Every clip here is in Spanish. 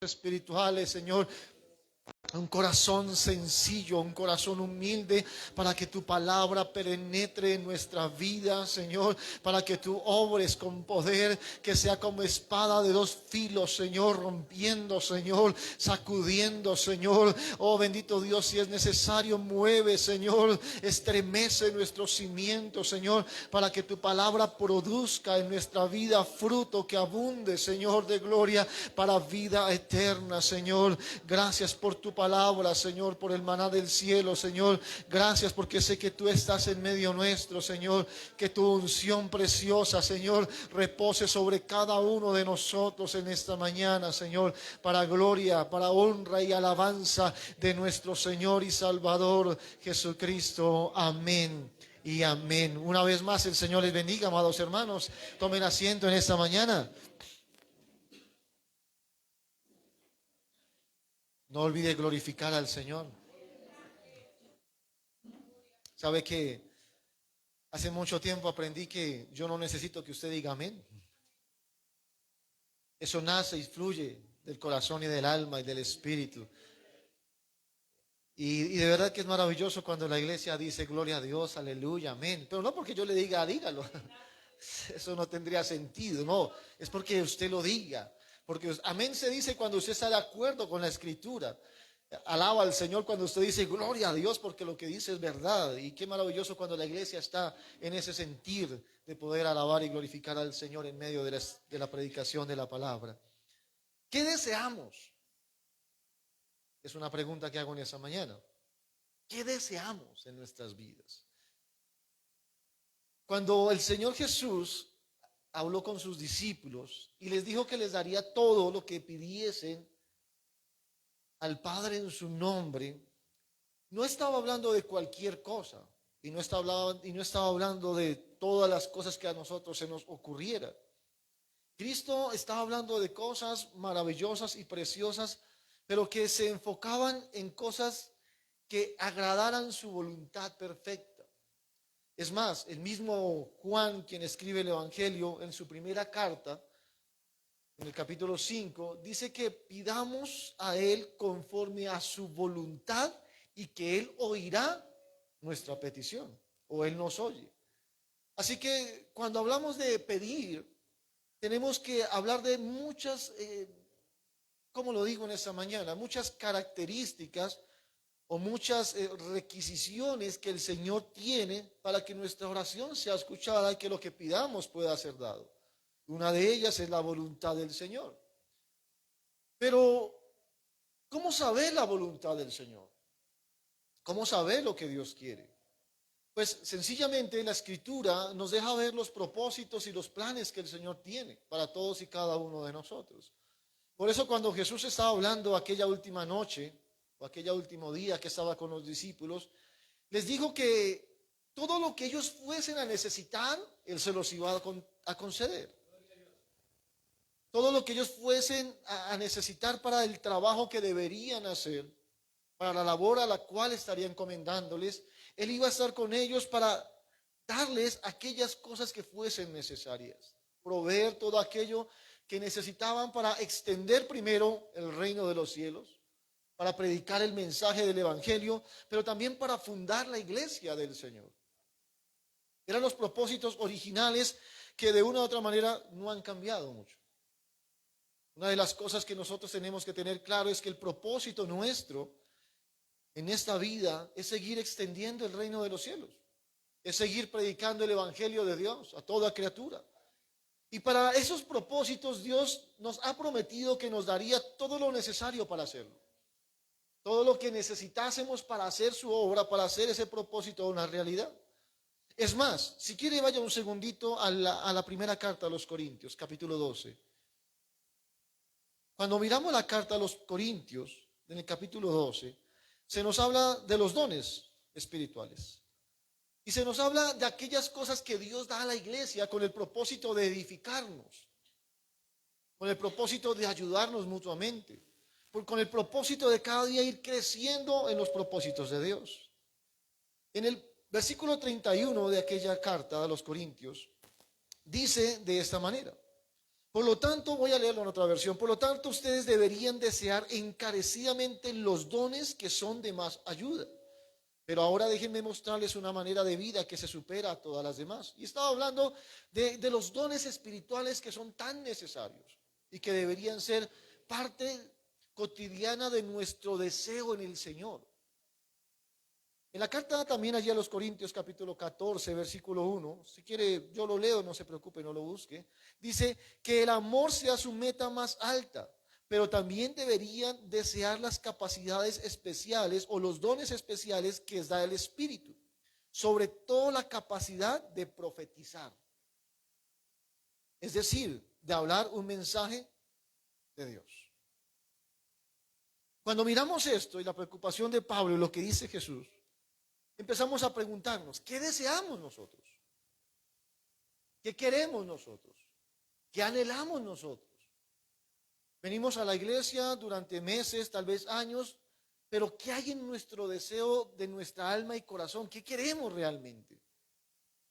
espirituales, Señor. Un corazón sencillo, un corazón humilde, para que tu palabra penetre en nuestra vida, Señor, para que tú obres con poder, que sea como espada de dos filos, Señor, rompiendo, Señor, sacudiendo, Señor. Oh, bendito Dios, si es necesario, mueve, Señor, estremece nuestros cimientos, Señor, para que tu palabra produzca en nuestra vida fruto que abunde, Señor, de gloria para vida eterna, Señor. Gracias por tu palabra, Señor, por el maná del cielo, Señor. Gracias porque sé que tú estás en medio nuestro, Señor. Que tu unción preciosa, Señor, repose sobre cada uno de nosotros en esta mañana, Señor, para gloria, para honra y alabanza de nuestro Señor y Salvador Jesucristo. Amén y amén. Una vez más, el Señor les bendiga, amados hermanos. Tomen asiento en esta mañana. No olvide glorificar al Señor. Sabe que hace mucho tiempo aprendí que yo no necesito que usted diga amén. Eso nace y fluye del corazón y del alma y del espíritu. Y de verdad que es maravilloso cuando la iglesia dice gloria a Dios, aleluya, amén. Pero no porque yo le diga, dígalo. Eso no tendría sentido, no. Es porque usted lo diga. Porque amén se dice cuando usted está de acuerdo con la escritura. Alaba al Señor cuando usted dice gloria a Dios porque lo que dice es verdad. Y qué maravilloso cuando la iglesia está en ese sentir de poder alabar y glorificar al Señor en medio de la predicación de la palabra. ¿Qué deseamos? Es una pregunta que hago en esa mañana. ¿Qué deseamos en nuestras vidas? Cuando el Señor Jesús habló con sus discípulos y les dijo que les daría todo lo que pidiesen al Padre en su nombre, no estaba hablando de cualquier cosa y no estaba hablando de todas las cosas que a nosotros se nos ocurriera. Cristo estaba hablando de cosas maravillosas y preciosas, pero que se enfocaban en cosas que agradaran su voluntad perfecta. Es más, el mismo Juan, quien escribe el Evangelio en su primera carta, en el capítulo 5, dice que pidamos a Él conforme a su voluntad y que Él oirá nuestra petición, o Él nos oye. Así que cuando hablamos de pedir, tenemos que hablar de muchas, como lo digo en esta mañana, muchas características o muchas requisiciones que el Señor tiene para que nuestra oración sea escuchada y que lo que pidamos pueda ser dado. Una de ellas es la voluntad del Señor. Pero, ¿cómo saber la voluntad del Señor? ¿Cómo saber lo que Dios quiere? Pues sencillamente la Escritura nos deja ver los propósitos y los planes que el Señor tiene para todos y cada uno de nosotros. Por eso cuando Jesús estaba hablando aquella última noche, o aquel último día que estaba con los discípulos, les dijo que todo lo que ellos fuesen a necesitar, Él se los iba a conceder. Todo lo que ellos fuesen a necesitar para el trabajo que deberían hacer, para la labor a la cual estaría encomendándoles, Él iba a estar con ellos para darles aquellas cosas que fuesen necesarias, proveer todo aquello que necesitaban para extender primero el reino de los cielos, para predicar el mensaje del Evangelio, pero también para fundar la iglesia del Señor. Eran los propósitos originales que de una u otra manera no han cambiado mucho. Una de las cosas que nosotros tenemos que tener claro es que el propósito nuestro en esta vida es seguir extendiendo el reino de los cielos, es seguir predicando el Evangelio de Dios a toda criatura. Y para esos propósitos Dios nos ha prometido que nos daría todo lo necesario para hacerlo. Todo lo que necesitásemos para hacer su obra, para hacer ese propósito una realidad. Es más, si quiere vaya un segundito a la primera carta a los Corintios, capítulo 12. Cuando miramos la carta a los Corintios, en el capítulo 12, se nos habla de los dones espirituales. Y se nos habla de aquellas cosas que Dios da a la iglesia con el propósito de edificarnos, con el propósito de ayudarnos mutuamente, con el propósito de cada día ir creciendo en los propósitos de Dios. En el versículo 31 de aquella carta a los Corintios, dice de esta manera: Por lo tanto, voy a leerlo en otra versión. Por lo tanto, ustedes deberían desear encarecidamente los dones que son de más ayuda. Pero ahora déjenme mostrarles una manera de vida que se supera a todas las demás. Y estaba hablando de los dones espirituales que son tan necesarios y que deberían ser parte cotidiana de nuestro deseo en el Señor. En la carta también allí a los Corintios capítulo 14 versículo 1, si quiere yo lo leo, no se preocupe, no lo busque, dice que el amor sea su meta más alta, pero también deberían desear las capacidades especiales o los dones especiales que da el Espíritu, sobre todo la capacidad de profetizar, es decir, de hablar un mensaje de Dios. Cuando miramos esto y la preocupación de Pablo y lo que dice Jesús, empezamos a preguntarnos, ¿qué deseamos nosotros? ¿Qué queremos nosotros? ¿Qué anhelamos nosotros? Venimos a la iglesia durante meses, tal vez años, pero ¿qué hay en nuestro deseo de nuestra alma y corazón? ¿Qué queremos realmente?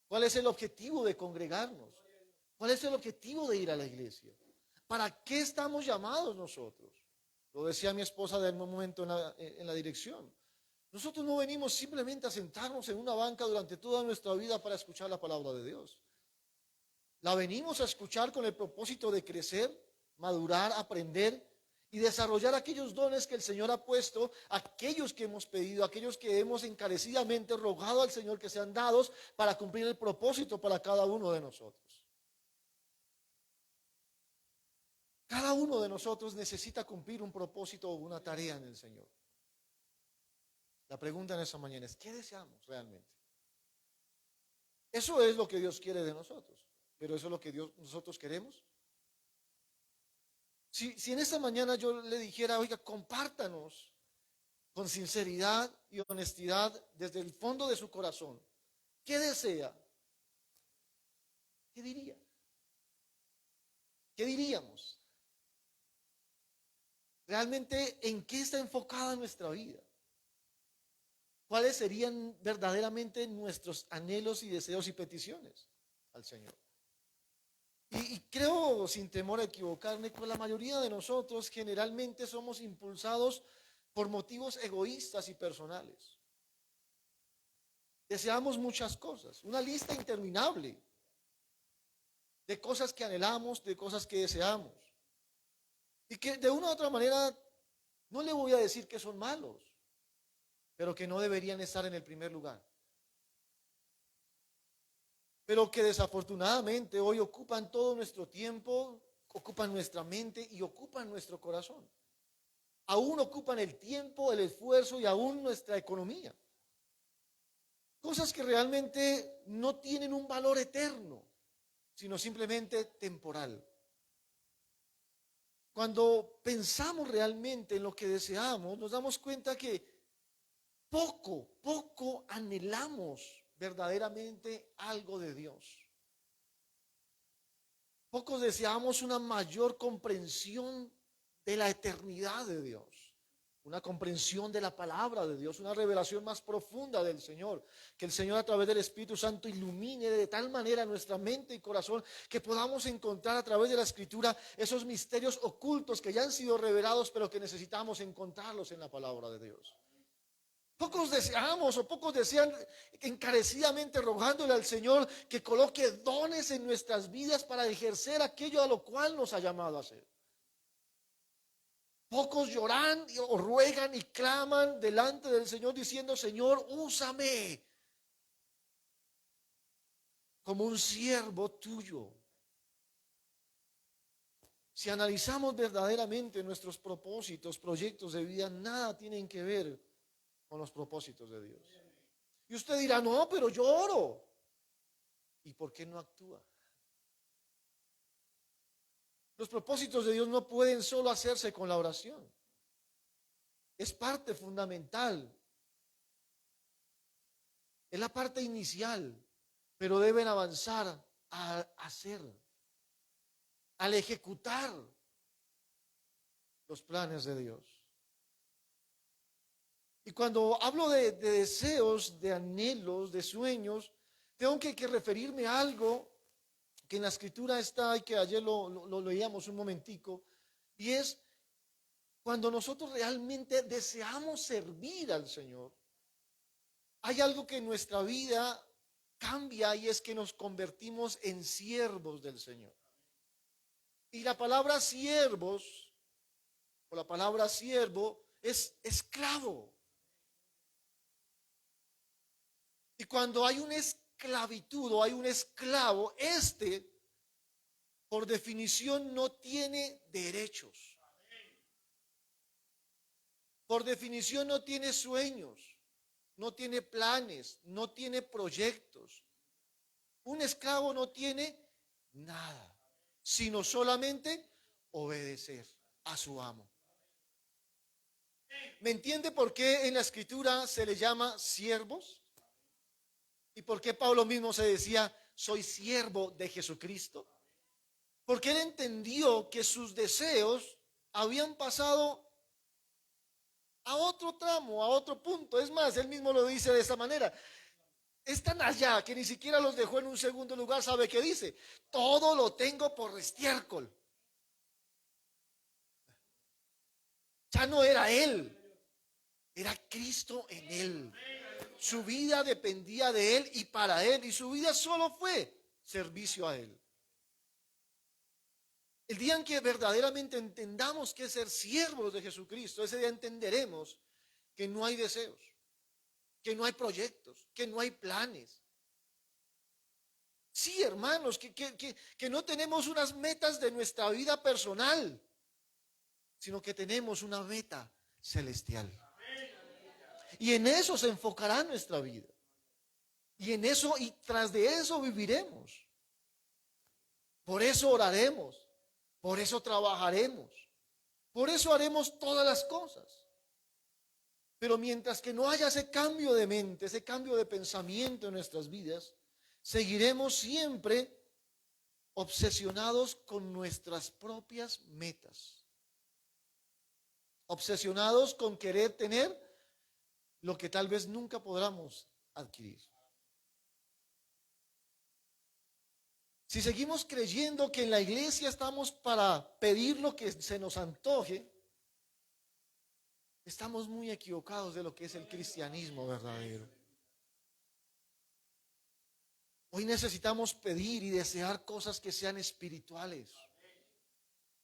¿Cuál es el objetivo de congregarnos? ¿Cuál es el objetivo de ir a la iglesia? ¿Para qué estamos llamados nosotros? Lo decía mi esposa en un momento en la dirección. Nosotros no venimos simplemente a sentarnos en una banca durante toda nuestra vida para escuchar la palabra de Dios. La venimos a escuchar con el propósito de crecer, madurar, aprender y desarrollar aquellos dones que el Señor ha puesto, aquellos que hemos pedido, aquellos que hemos encarecidamente rogado al Señor que sean dados para cumplir el propósito para cada uno de nosotros. Cada uno de nosotros necesita cumplir un propósito o una tarea en el Señor. La pregunta en esta mañana es, ¿qué deseamos realmente? Eso es lo que Dios quiere de nosotros, pero eso es lo que nosotros queremos. Si en esta mañana yo le dijera, oiga, compártanos con sinceridad y honestidad desde el fondo de su corazón, ¿qué desea? ¿Qué diría? ¿Qué diríamos? ¿Realmente en qué está enfocada nuestra vida? ¿Cuáles serían verdaderamente nuestros anhelos y deseos y peticiones al Señor? Y creo, sin temor a equivocarme, que la mayoría de nosotros generalmente somos impulsados por motivos egoístas y personales. Deseamos muchas cosas, una lista interminable de cosas que anhelamos, de cosas que deseamos. Y que de una u otra manera, no le voy a decir que son malos, pero que no deberían estar en el primer lugar. Pero que desafortunadamente hoy ocupan todo nuestro tiempo, ocupan nuestra mente y ocupan nuestro corazón. Aún ocupan el tiempo, el esfuerzo y aún nuestra economía. Cosas que realmente no tienen un valor eterno, sino simplemente temporal. Cuando pensamos realmente en lo que deseamos, nos damos cuenta que poco anhelamos verdaderamente algo de Dios. Pocos deseamos una mayor comprensión de la eternidad de Dios, una comprensión de la palabra de Dios, una revelación más profunda del Señor, que el Señor a través del Espíritu Santo ilumine de tal manera nuestra mente y corazón que podamos encontrar a través de la Escritura esos misterios ocultos que ya han sido revelados, pero que necesitamos encontrarlos en la palabra de Dios. Pocos deseamos o pocos desean encarecidamente rogándole al Señor que coloque dones en nuestras vidas para ejercer aquello a lo cual nos ha llamado a hacer. Pocos lloran o ruegan y claman delante del Señor diciendo, Señor, úsame como un siervo tuyo. Si analizamos verdaderamente nuestros propósitos, proyectos de vida, nada tienen que ver con los propósitos de Dios. Y usted dirá, no, pero yo oro. ¿Y por qué no actúa? Los propósitos de Dios no pueden solo hacerse con la oración. Es parte fundamental. Es la parte inicial, pero deben avanzar a hacer, al ejecutar los planes de Dios. Y cuando hablo de deseos, de anhelos, de sueños, tengo que referirme a algo que en la escritura está y que ayer lo leíamos un momentico, y es cuando nosotros realmente deseamos servir al Señor, hay algo que en nuestra vida cambia y es que nos convertimos en siervos del Señor. Y la palabra siervos o la palabra siervo es esclavo. Y cuando hay una esclavitud o hay un esclavo, por definición no tiene derechos. Por definición no tiene sueños, no tiene planes, no tiene proyectos. Un esclavo no tiene nada, sino solamente obedecer a su amo. ¿Me entiende por qué en la escritura se le llama siervos? ¿Y por qué Pablo mismo se decía, soy siervo de Jesucristo? Porque él entendió que sus deseos habían pasado a otro tramo, a otro punto. Es más, él mismo lo dice de esta manera. Es tan allá que ni siquiera los dejó en un segundo lugar. ¿Sabe qué dice? Todo lo tengo por estiércol. Ya no era él, era Cristo en él. Su vida dependía de él y para él, y su vida solo fue servicio a él. El día en que verdaderamente entendamos que es ser siervos de Jesucristo, ese día entenderemos que no hay deseos, que no hay proyectos, que no hay planes. Sí, hermanos, que no tenemos unas metas de nuestra vida personal, sino que tenemos una meta celestial. Y en eso se enfocará nuestra vida. Y en eso y tras de eso viviremos. Por eso oraremos. Por eso trabajaremos. Por eso haremos todas las cosas. Pero mientras que no haya ese cambio de mente, ese cambio de pensamiento en nuestras vidas, seguiremos siempre obsesionados con nuestras propias metas. Obsesionados con querer tener lo que tal vez nunca podamos adquirir. Si seguimos creyendo que en la iglesia estamos para pedir lo que se nos antoje, estamos muy equivocados de lo que es el cristianismo verdadero. Hoy necesitamos pedir y desear cosas que sean espirituales.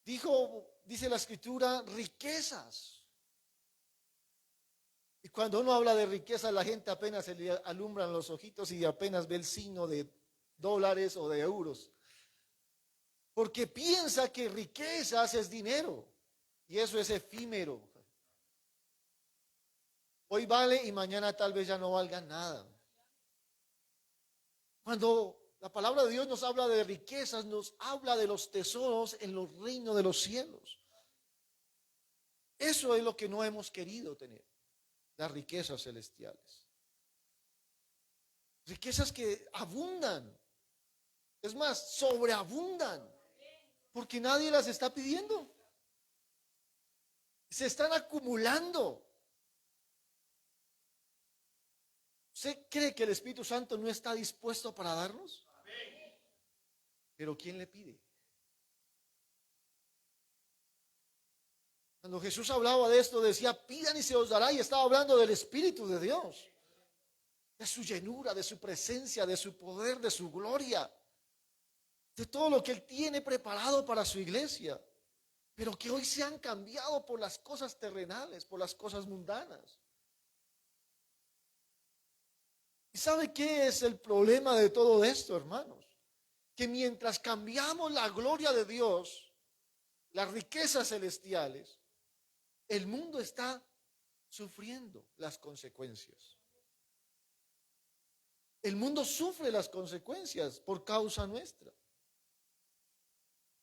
Dice la escritura, riquezas. Y cuando uno habla de riqueza, la gente apenas se le alumbran los ojitos y apenas ve el signo de dólares o de euros. Porque piensa que riquezas es dinero. Y eso es efímero. Hoy vale y mañana tal vez ya no valga nada. Cuando la palabra de Dios nos habla de riquezas, nos habla de los tesoros en los reinos de los cielos. Eso es lo que no hemos querido tener, las riquezas celestiales. Riquezas que abundan, es más, sobreabundan, porque nadie las está pidiendo. Se están acumulando. ¿Usted cree que el Espíritu Santo no está dispuesto para darnos? Pero ¿quién le pide? Cuando Jesús hablaba de esto, decía, pidan y se os dará, y estaba hablando del Espíritu de Dios, de su llenura, de su presencia, de su poder, de su gloria, de todo lo que Él tiene preparado para su iglesia, pero que hoy se han cambiado por las cosas terrenales, por las cosas mundanas. ¿Y sabe qué es el problema de todo esto, hermanos? Que mientras cambiamos la gloria de Dios, las riquezas celestiales, el mundo está sufriendo las consecuencias. El mundo sufre las consecuencias por causa nuestra.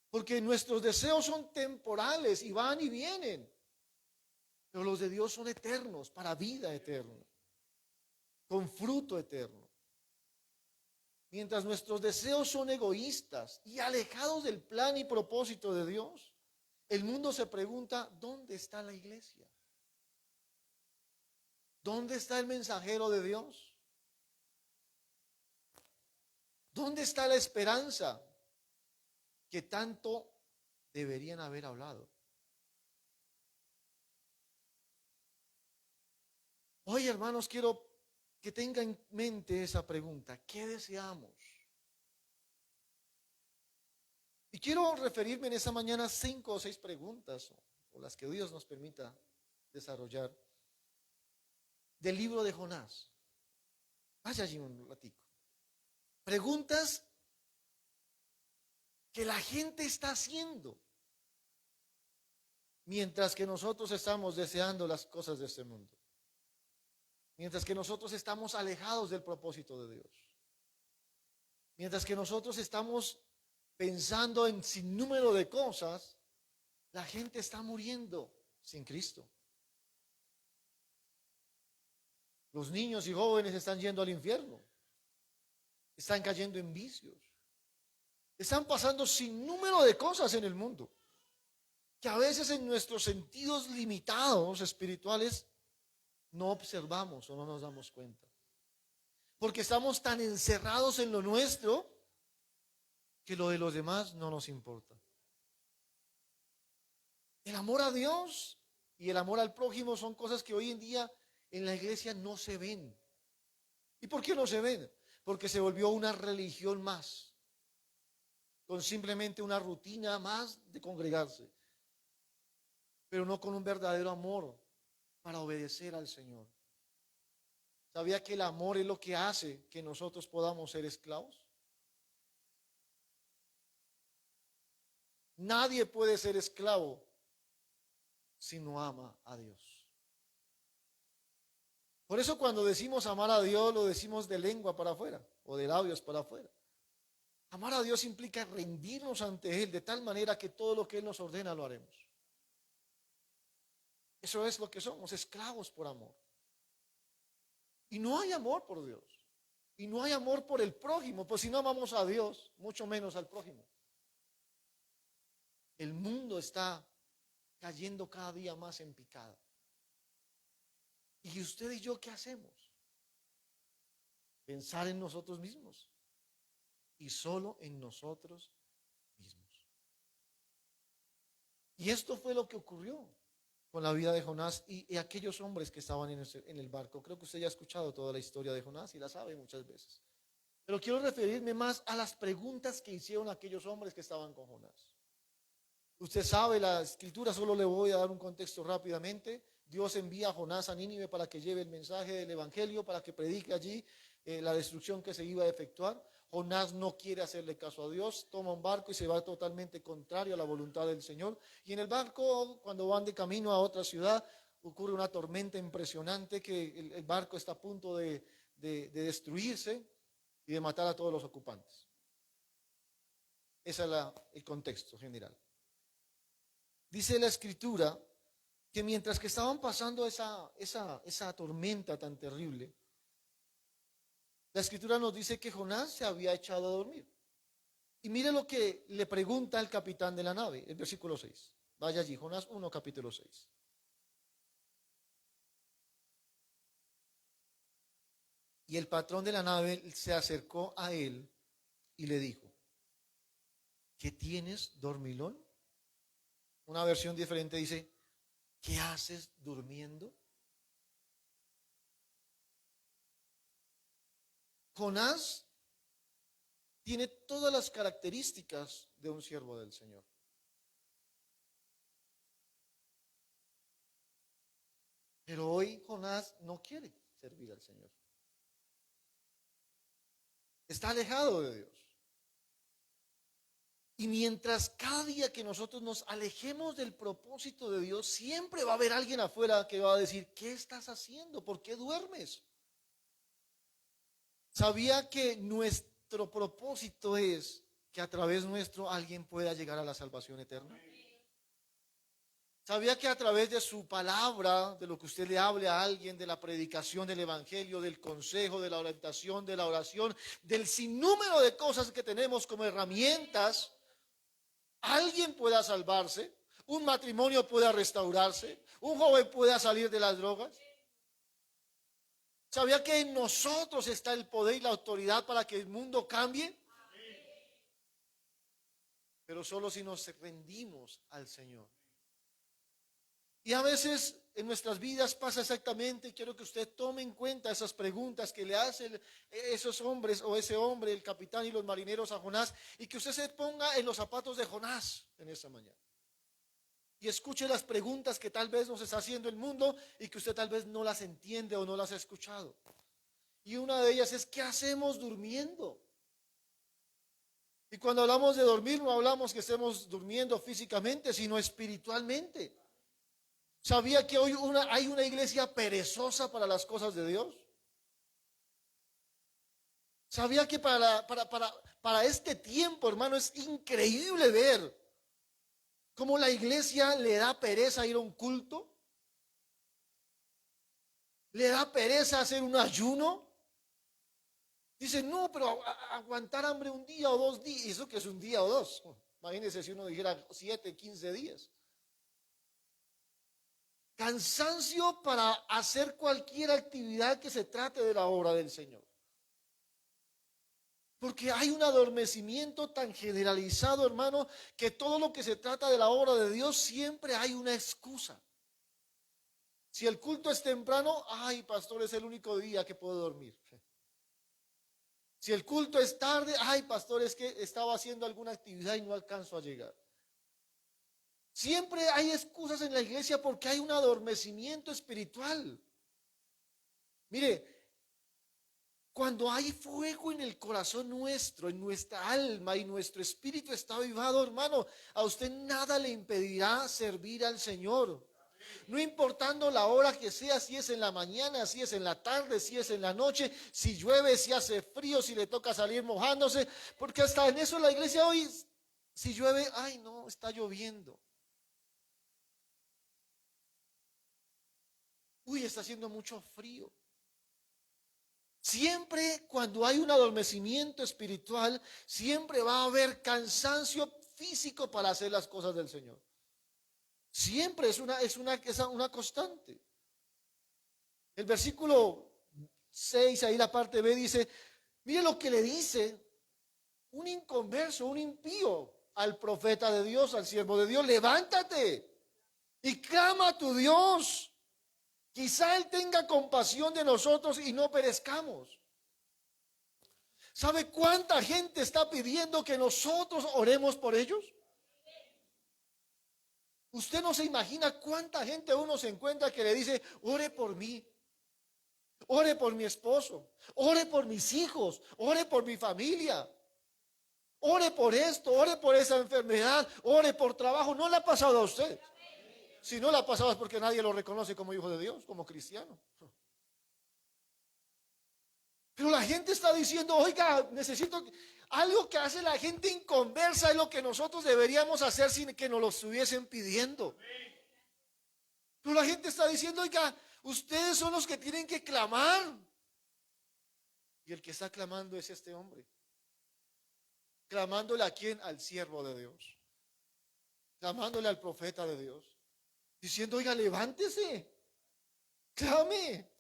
Porque nuestros deseos son temporales y van y vienen. Pero los de Dios son eternos, para vida eterna, con fruto eterno. Mientras nuestros deseos son egoístas y alejados del plan y propósito de Dios, el mundo se pregunta, ¿dónde está la iglesia? ¿Dónde está el mensajero de Dios? ¿Dónde está la esperanza? que tanto deberían haber hablado. Hoy, hermanos, quiero que tengan en mente esa pregunta. ¿Qué deseamos? Y quiero referirme en esta mañana a 5 o 6 preguntas, o las que Dios nos permita desarrollar, del libro de Jonás. Vaya allí un ratico. Preguntas que la gente está haciendo, mientras que nosotros estamos deseando las cosas de este mundo. Mientras que nosotros estamos alejados del propósito de Dios. Mientras que nosotros estamos pensando en sinnúmero de cosas, la gente está muriendo sin Cristo. Los niños y jóvenes están yendo al infierno. Están cayendo en vicios. Están pasando sinnúmero de cosas en el mundo que a veces en nuestros sentidos limitados espirituales no observamos o no nos damos cuenta. Porque estamos tan encerrados en lo nuestro que lo de los demás no nos importa. El amor a Dios y el amor al prójimo son cosas que hoy en día en la iglesia no se ven. ¿Y por qué no se ven? Porque se volvió una religión más, con simplemente una rutina más de congregarse, pero no con un verdadero amor para obedecer al Señor. ¿Sabía que el amor es lo que hace que nosotros podamos ser esclavos? Nadie puede ser esclavo si no ama a Dios. Por eso cuando decimos amar a Dios, lo decimos de lengua para afuera o de labios para afuera. Amar a Dios implica rendirnos ante Él de tal manera que todo lo que Él nos ordena lo haremos. Eso es lo que somos, esclavos por amor. Y no hay amor por Dios. Y no hay amor por el prójimo. Pues si no amamos a Dios, mucho menos al prójimo. El mundo está cayendo cada día más en picada. ¿Y usted y yo qué hacemos? Pensar en nosotros mismos. Y solo en nosotros mismos. Y esto fue lo que ocurrió con la vida de Jonás y aquellos hombres que estaban en el barco. Creo que usted ya ha escuchado toda la historia de Jonás y la sabe muchas veces. Pero quiero referirme más a las preguntas que hicieron aquellos hombres que estaban con Jonás. Usted sabe la escritura, solo le voy a dar un contexto rápidamente. Dios envía a Jonás a Nínive para que lleve el mensaje del evangelio, para que predique allí la destrucción que se iba a efectuar. Jonás no quiere hacerle caso a Dios, toma un barco y se va totalmente contrario a la voluntad del Señor. Y en el barco, cuando van de camino a otra ciudad, ocurre una tormenta impresionante que el barco está a punto de destruirse y de matar a todos los ocupantes. Ese es el contexto general. Dice la escritura que mientras que estaban pasando esa tormenta tan terrible, la escritura nos dice que Jonás se había echado a dormir. Y mire lo que le pregunta el capitán de la nave, el versículo 6. Vaya allí, Jonás 1, capítulo 6. Y el patrón de la nave se acercó a él y le dijo: ¿qué tienes, dormilón? Una versión diferente dice: ¿qué haces durmiendo? Jonás tiene todas las características de un siervo del Señor. Pero hoy Jonás no quiere servir al Señor. Está alejado de Dios. Y mientras cada día que nosotros nos alejemos del propósito de Dios, siempre va a haber alguien afuera que va a decir: ¿qué estás haciendo? ¿Por qué duermes? ¿Sabía que nuestro propósito es que a través nuestro alguien pueda llegar a la salvación eterna? ¿Sabía que a través de su palabra, de lo que usted le hable a alguien, de la predicación del evangelio, del consejo, de la orientación, de la oración, del sinnúmero de cosas que tenemos como herramientas, alguien pueda salvarse, un matrimonio pueda restaurarse, un joven pueda salir de las drogas? ¿Sabía que en nosotros está el poder y la autoridad para que el mundo cambie? pero solo si nos rendimos al Señor. Y a veces en nuestras vidas pasa exactamente, quiero que usted tome en cuenta esas preguntas que le hacen esos hombres o ese hombre, el capitán y los marineros a Jonás, y que usted se ponga en los zapatos de Jonás en esta mañana. Y escuche las preguntas que tal vez nos está haciendo el mundo y que usted tal vez no las entiende o no las ha escuchado. Y una de ellas es, ¿qué hacemos durmiendo? Y cuando hablamos de dormir, no hablamos que estemos durmiendo físicamente, sino espiritualmente. ¿Sabía que hoy hay una iglesia perezosa para las cosas de Dios? ¿Sabía que para este tiempo, hermano, es increíble ver cómo la iglesia le da pereza ir a un culto? ¿Le da pereza hacer un ayuno? Dice, no, pero aguantar hambre un día o 2 días. ¿Y eso que es un día o dos? Imagínense si uno dijera 7, 15 días. Cansancio para hacer cualquier actividad que se trate de la obra del Señor. Porque hay un adormecimiento tan generalizado, hermano, que todo lo que se trata de la obra de Dios siempre hay una excusa. Si el culto es temprano, ay, pastor, es el único día que puedo dormir. Si el culto es tarde, ay, pastor, es que estaba haciendo alguna actividad y no alcanzo a llegar. Siempre hay excusas en la iglesia porque hay un adormecimiento espiritual. Mire, cuando hay fuego en el corazón nuestro, en nuestra alma y nuestro espíritu está avivado, hermano, a usted nada le impedirá servir al Señor. No importando la hora que sea, si es en la mañana, si es en la tarde, si es en la noche, si llueve, si hace frío, si le toca salir mojándose, porque hasta en eso la iglesia hoy, si llueve, ay no, está lloviendo. Uy, está haciendo mucho frío. Siempre cuando hay un adormecimiento espiritual, siempre va a haber cansancio físico para hacer las cosas del Señor. Siempre es una constante. El versículo 6, ahí la parte B dice, mire lo que le dice un inconverso, un impío al profeta de Dios, al siervo de Dios, levántate y clama a tu Dios. Quizá Él tenga compasión de nosotros y no perezcamos. ¿Sabe cuánta gente está pidiendo que nosotros oremos por ellos? Usted no se imagina cuánta gente uno se encuentra que le dice, ore por mí, ore por mi esposo, ore por mis hijos, ore por mi familia, ore por esto, ore por esa enfermedad, ore por trabajo. ¿No le ha pasado a usted? Si no le ha pasado es porque nadie lo reconoce como hijo de Dios, como cristiano. Pero la gente está diciendo, oiga, necesito algo que hace la gente inconversa, es lo que nosotros deberíamos hacer sin que nos lo estuviesen pidiendo. Pero la gente está diciendo, oiga, ustedes son los que tienen que clamar. Y el que está clamando es este hombre. ¿Clamándole a quién? Al siervo de Dios. Clamándole al profeta de Dios. Diciendo, oiga, levántese, clame.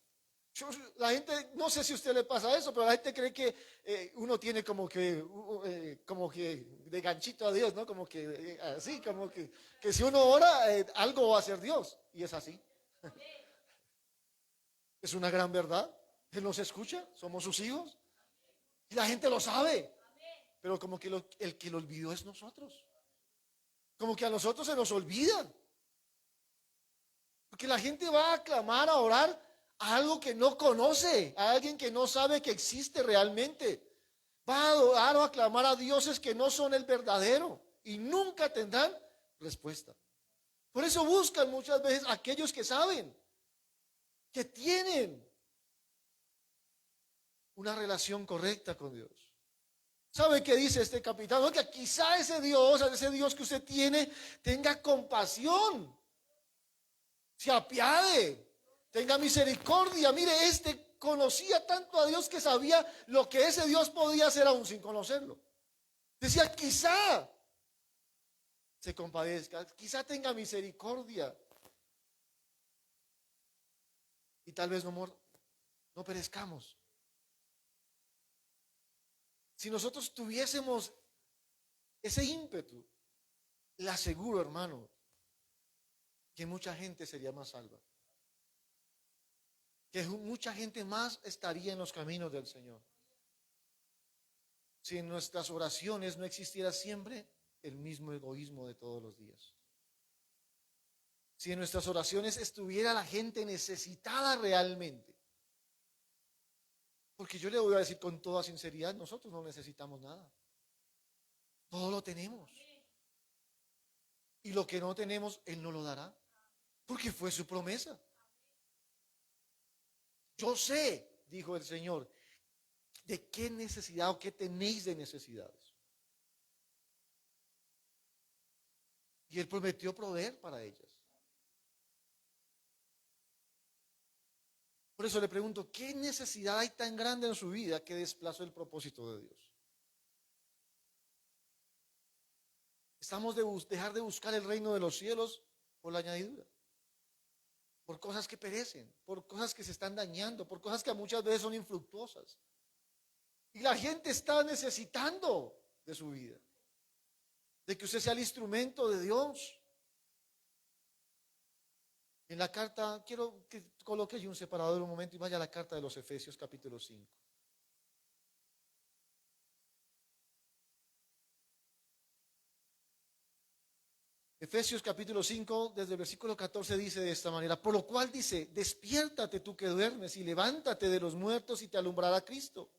La gente, no sé si a usted le pasa eso, pero la gente cree que uno tiene como que de ganchito a Dios, ¿no? Como que así, como que si uno ora, algo va a hacer Dios. Y es así. Es una gran verdad. Él nos escucha, somos sus hijos. Y la gente lo sabe. Pero como que el que lo olvidó es nosotros. Como que a nosotros se nos olvida. Porque la gente va a clamar, a orar a algo que no conoce, a alguien que no sabe que existe realmente. Va a adorar o a clamar a dioses que no son el verdadero y nunca tendrán respuesta. Por eso buscan muchas veces aquellos que saben, que tienen una relación correcta con Dios. ¿Sabe qué dice este capitán? Oiga, quizá ese Dios que usted tiene, tenga compasión, se apiade, tenga misericordia. Mire, este conocía tanto a Dios que sabía lo que ese Dios podía hacer aún sin conocerlo. Decía, quizá se compadezca, quizá tenga misericordia. Y tal vez no perezcamos. Si nosotros tuviésemos ese ímpetu, le aseguro, hermano, que mucha gente sería más salva. Que mucha gente más estaría en los caminos del Señor. Si en nuestras oraciones no existiera siempre el mismo egoísmo de todos los días. Si en nuestras oraciones estuviera la gente necesitada realmente. Porque yo le voy a decir con toda sinceridad, nosotros no necesitamos nada. Todo lo tenemos. Y lo que no tenemos, Él no lo dará. Porque fue su promesa. Yo sé, dijo el Señor, de qué necesidad o qué tenéis de necesidades. Y Él prometió proveer para ellas. Por eso le pregunto, ¿qué necesidad hay tan grande en su vida que desplazó el propósito de Dios? ¿Estamos de dejar de buscar el reino de los cielos por la añadidura? Por cosas que perecen, por cosas que se están dañando, por cosas que muchas veces son infructuosas. Y la gente está necesitando de su vida, de que usted sea el instrumento de Dios. En la carta, quiero que coloque yo un separador un momento y vaya a la carta de los Efesios capítulo 5. Efesios capítulo 5, desde el versículo 14 dice de esta manera, por lo cual dice, despiértate tú que duermes y levántate de los muertos y te alumbrará Cristo.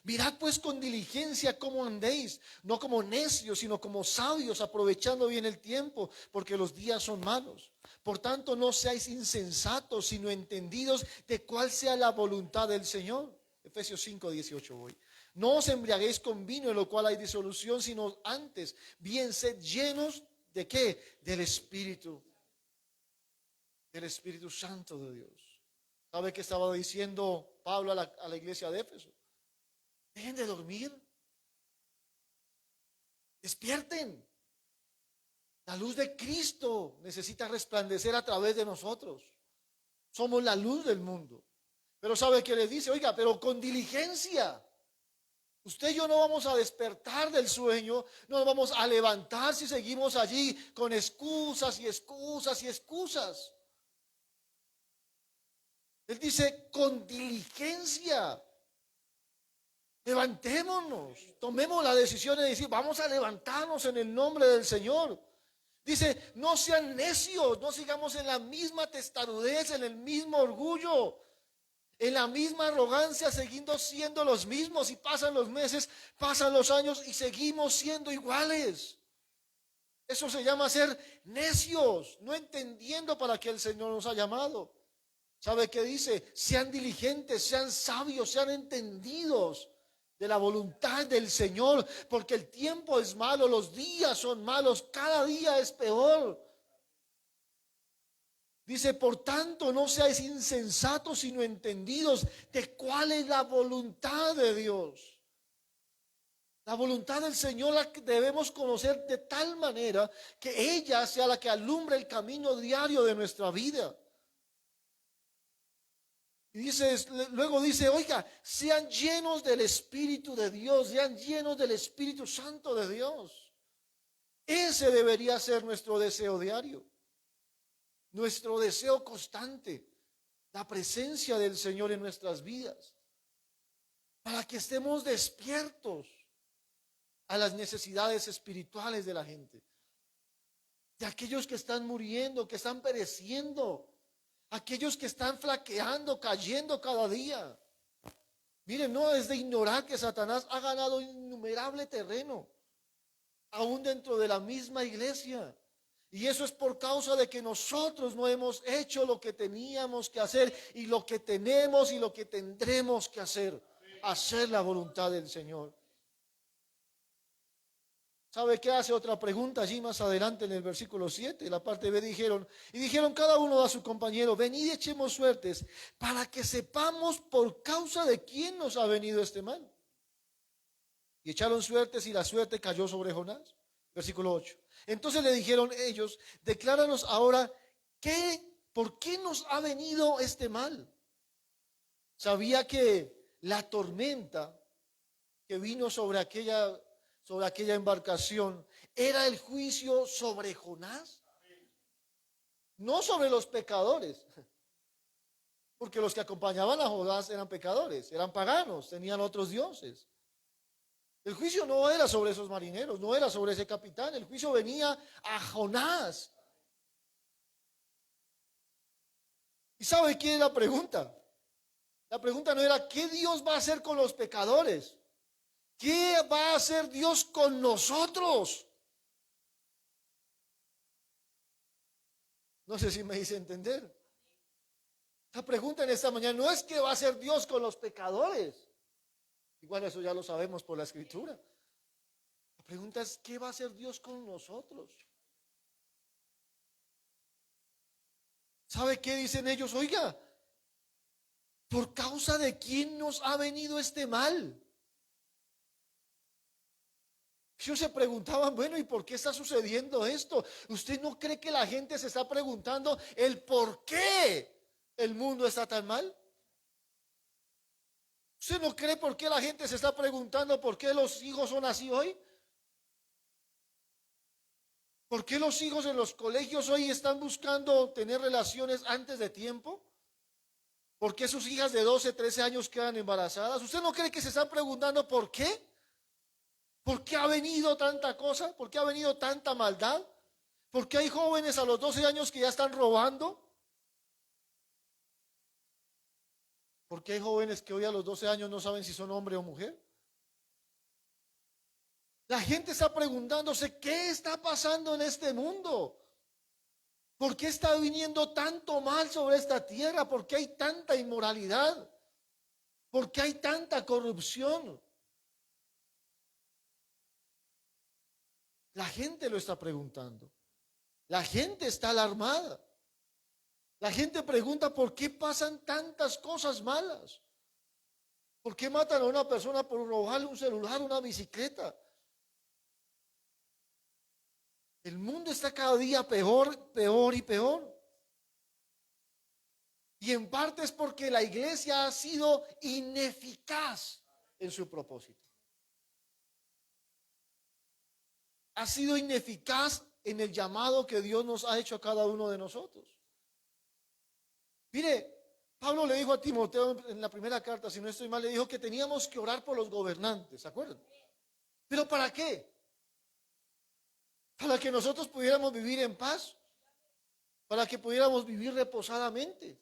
Mirad pues con diligencia cómo andéis, no como necios, sino como sabios, aprovechando bien el tiempo, porque los días son malos. Por tanto, no seáis insensatos, sino entendidos de cuál sea la voluntad del Señor. Efesios 5, 18 voy. No os embriaguéis con vino, en lo cual hay disolución, sino antes, bien sed llenos ¿de qué? Del Espíritu Santo de Dios. ¿Sabe qué estaba diciendo Pablo a la iglesia de Éfeso? Dejen de dormir. Despierten. La luz de Cristo necesita resplandecer a través de nosotros. Somos la luz del mundo. Pero ¿sabe qué le dice? Oiga, pero con diligencia. Usted y yo no vamos a despertar del sueño, no nos vamos a levantar si seguimos allí con excusas y excusas y excusas. Él dice, con diligencia, levantémonos, tomemos la decisión de decir, vamos a levantarnos en el nombre del Señor. Dice, no sean necios, no sigamos en la misma testarudez, en el mismo orgullo, en la misma arrogancia, seguimos siendo los mismos y pasan los meses, pasan los años y seguimos siendo iguales. Eso se llama ser necios, no entendiendo para qué el Señor nos ha llamado. ¿Sabe qué dice? Sean diligentes, sean sabios, sean entendidos de la voluntad del Señor, porque el tiempo es malo, los días son malos, cada día es peor. Dice, por tanto, no seáis insensatos, sino entendidos de cuál es la voluntad de Dios. La voluntad del Señor la que debemos conocer de tal manera que ella sea la que alumbre el camino diario de nuestra vida. Y dice, luego dice, oiga, sean llenos del Espíritu de Dios, sean llenos del Espíritu Santo de Dios. Ese debería ser nuestro deseo diario. Nuestro deseo constante, la presencia del Señor en nuestras vidas, para que estemos despiertos a las necesidades espirituales de la gente, de aquellos que están muriendo, que están pereciendo, aquellos que están flaqueando, cayendo cada día. Miren, no es de ignorar que Satanás ha ganado innumerable terreno, aún dentro de la misma iglesia. Y eso es por causa de que nosotros no hemos hecho lo que teníamos que hacer y lo que tenemos y lo que tendremos que hacer. Hacer la voluntad del Señor. ¿Sabe qué hace otra pregunta allí más adelante en el versículo 7? La parte B dijeron cada uno a su compañero, venid y echemos suertes para que sepamos por causa de quién nos ha venido este mal. Y echaron suertes y la suerte cayó sobre Jonás. Versículo 8. Entonces le dijeron ellos, decláranos ahora por qué nos ha venido este mal. Sabía que la tormenta que vino sobre aquella embarcación era el juicio sobre Jonás, no sobre los pecadores, porque los que acompañaban a Jonás eran pecadores, eran paganos, tenían otros dioses. El juicio no era sobre esos marineros, no era sobre ese capitán, el juicio venía a Jonás. ¿Y sabe quién es la pregunta? La pregunta no era ¿qué Dios va a hacer con los pecadores? ¿Qué va a hacer Dios con nosotros? No sé si me hice entender. La pregunta en esta mañana no es qué va a hacer Dios con los pecadores. Igual eso ya lo sabemos por la escritura. La pregunta es ¿qué va a hacer Dios con nosotros? ¿Sabe qué dicen ellos? Oiga, ¿por causa de quién nos ha venido este mal? Ellos se preguntaban, bueno, ¿y por qué está sucediendo esto? ¿Usted no cree que la gente se está preguntando el por qué el mundo está tan mal? ¿Usted no cree por qué la gente se está preguntando por qué los hijos son así hoy? ¿Por qué los hijos en los colegios hoy están buscando tener relaciones antes de tiempo? ¿Por qué sus hijas de 12, 13 años quedan embarazadas? ¿Usted no cree que se están preguntando por qué? ¿Por qué ha venido tanta cosa? ¿Por qué ha venido tanta maldad? ¿Por qué hay jóvenes a los 12 años que ya están robando? ¿Por qué hay jóvenes que hoy a los 12 años no saben si son hombre o mujer? La gente está preguntándose qué está pasando en este mundo. ¿Por qué está viniendo tanto mal sobre esta tierra? ¿Por qué hay tanta inmoralidad? ¿Por qué hay tanta corrupción? La gente lo está preguntando. La gente está alarmada. La gente pregunta por qué pasan tantas cosas malas. ¿Por qué matan a una persona por robarle un celular, una bicicleta? El mundo está cada día peor, peor y peor. Y en parte es porque la iglesia ha sido ineficaz en su propósito. Ha sido ineficaz en el llamado que Dios nos ha hecho a cada uno de nosotros. Mire, Pablo le dijo a Timoteo en la primera carta, si no estoy mal, le dijo que teníamos que orar por los gobernantes, ¿se acuerdan? ¿Pero para qué? Para que nosotros pudiéramos vivir en paz, para que pudiéramos vivir reposadamente.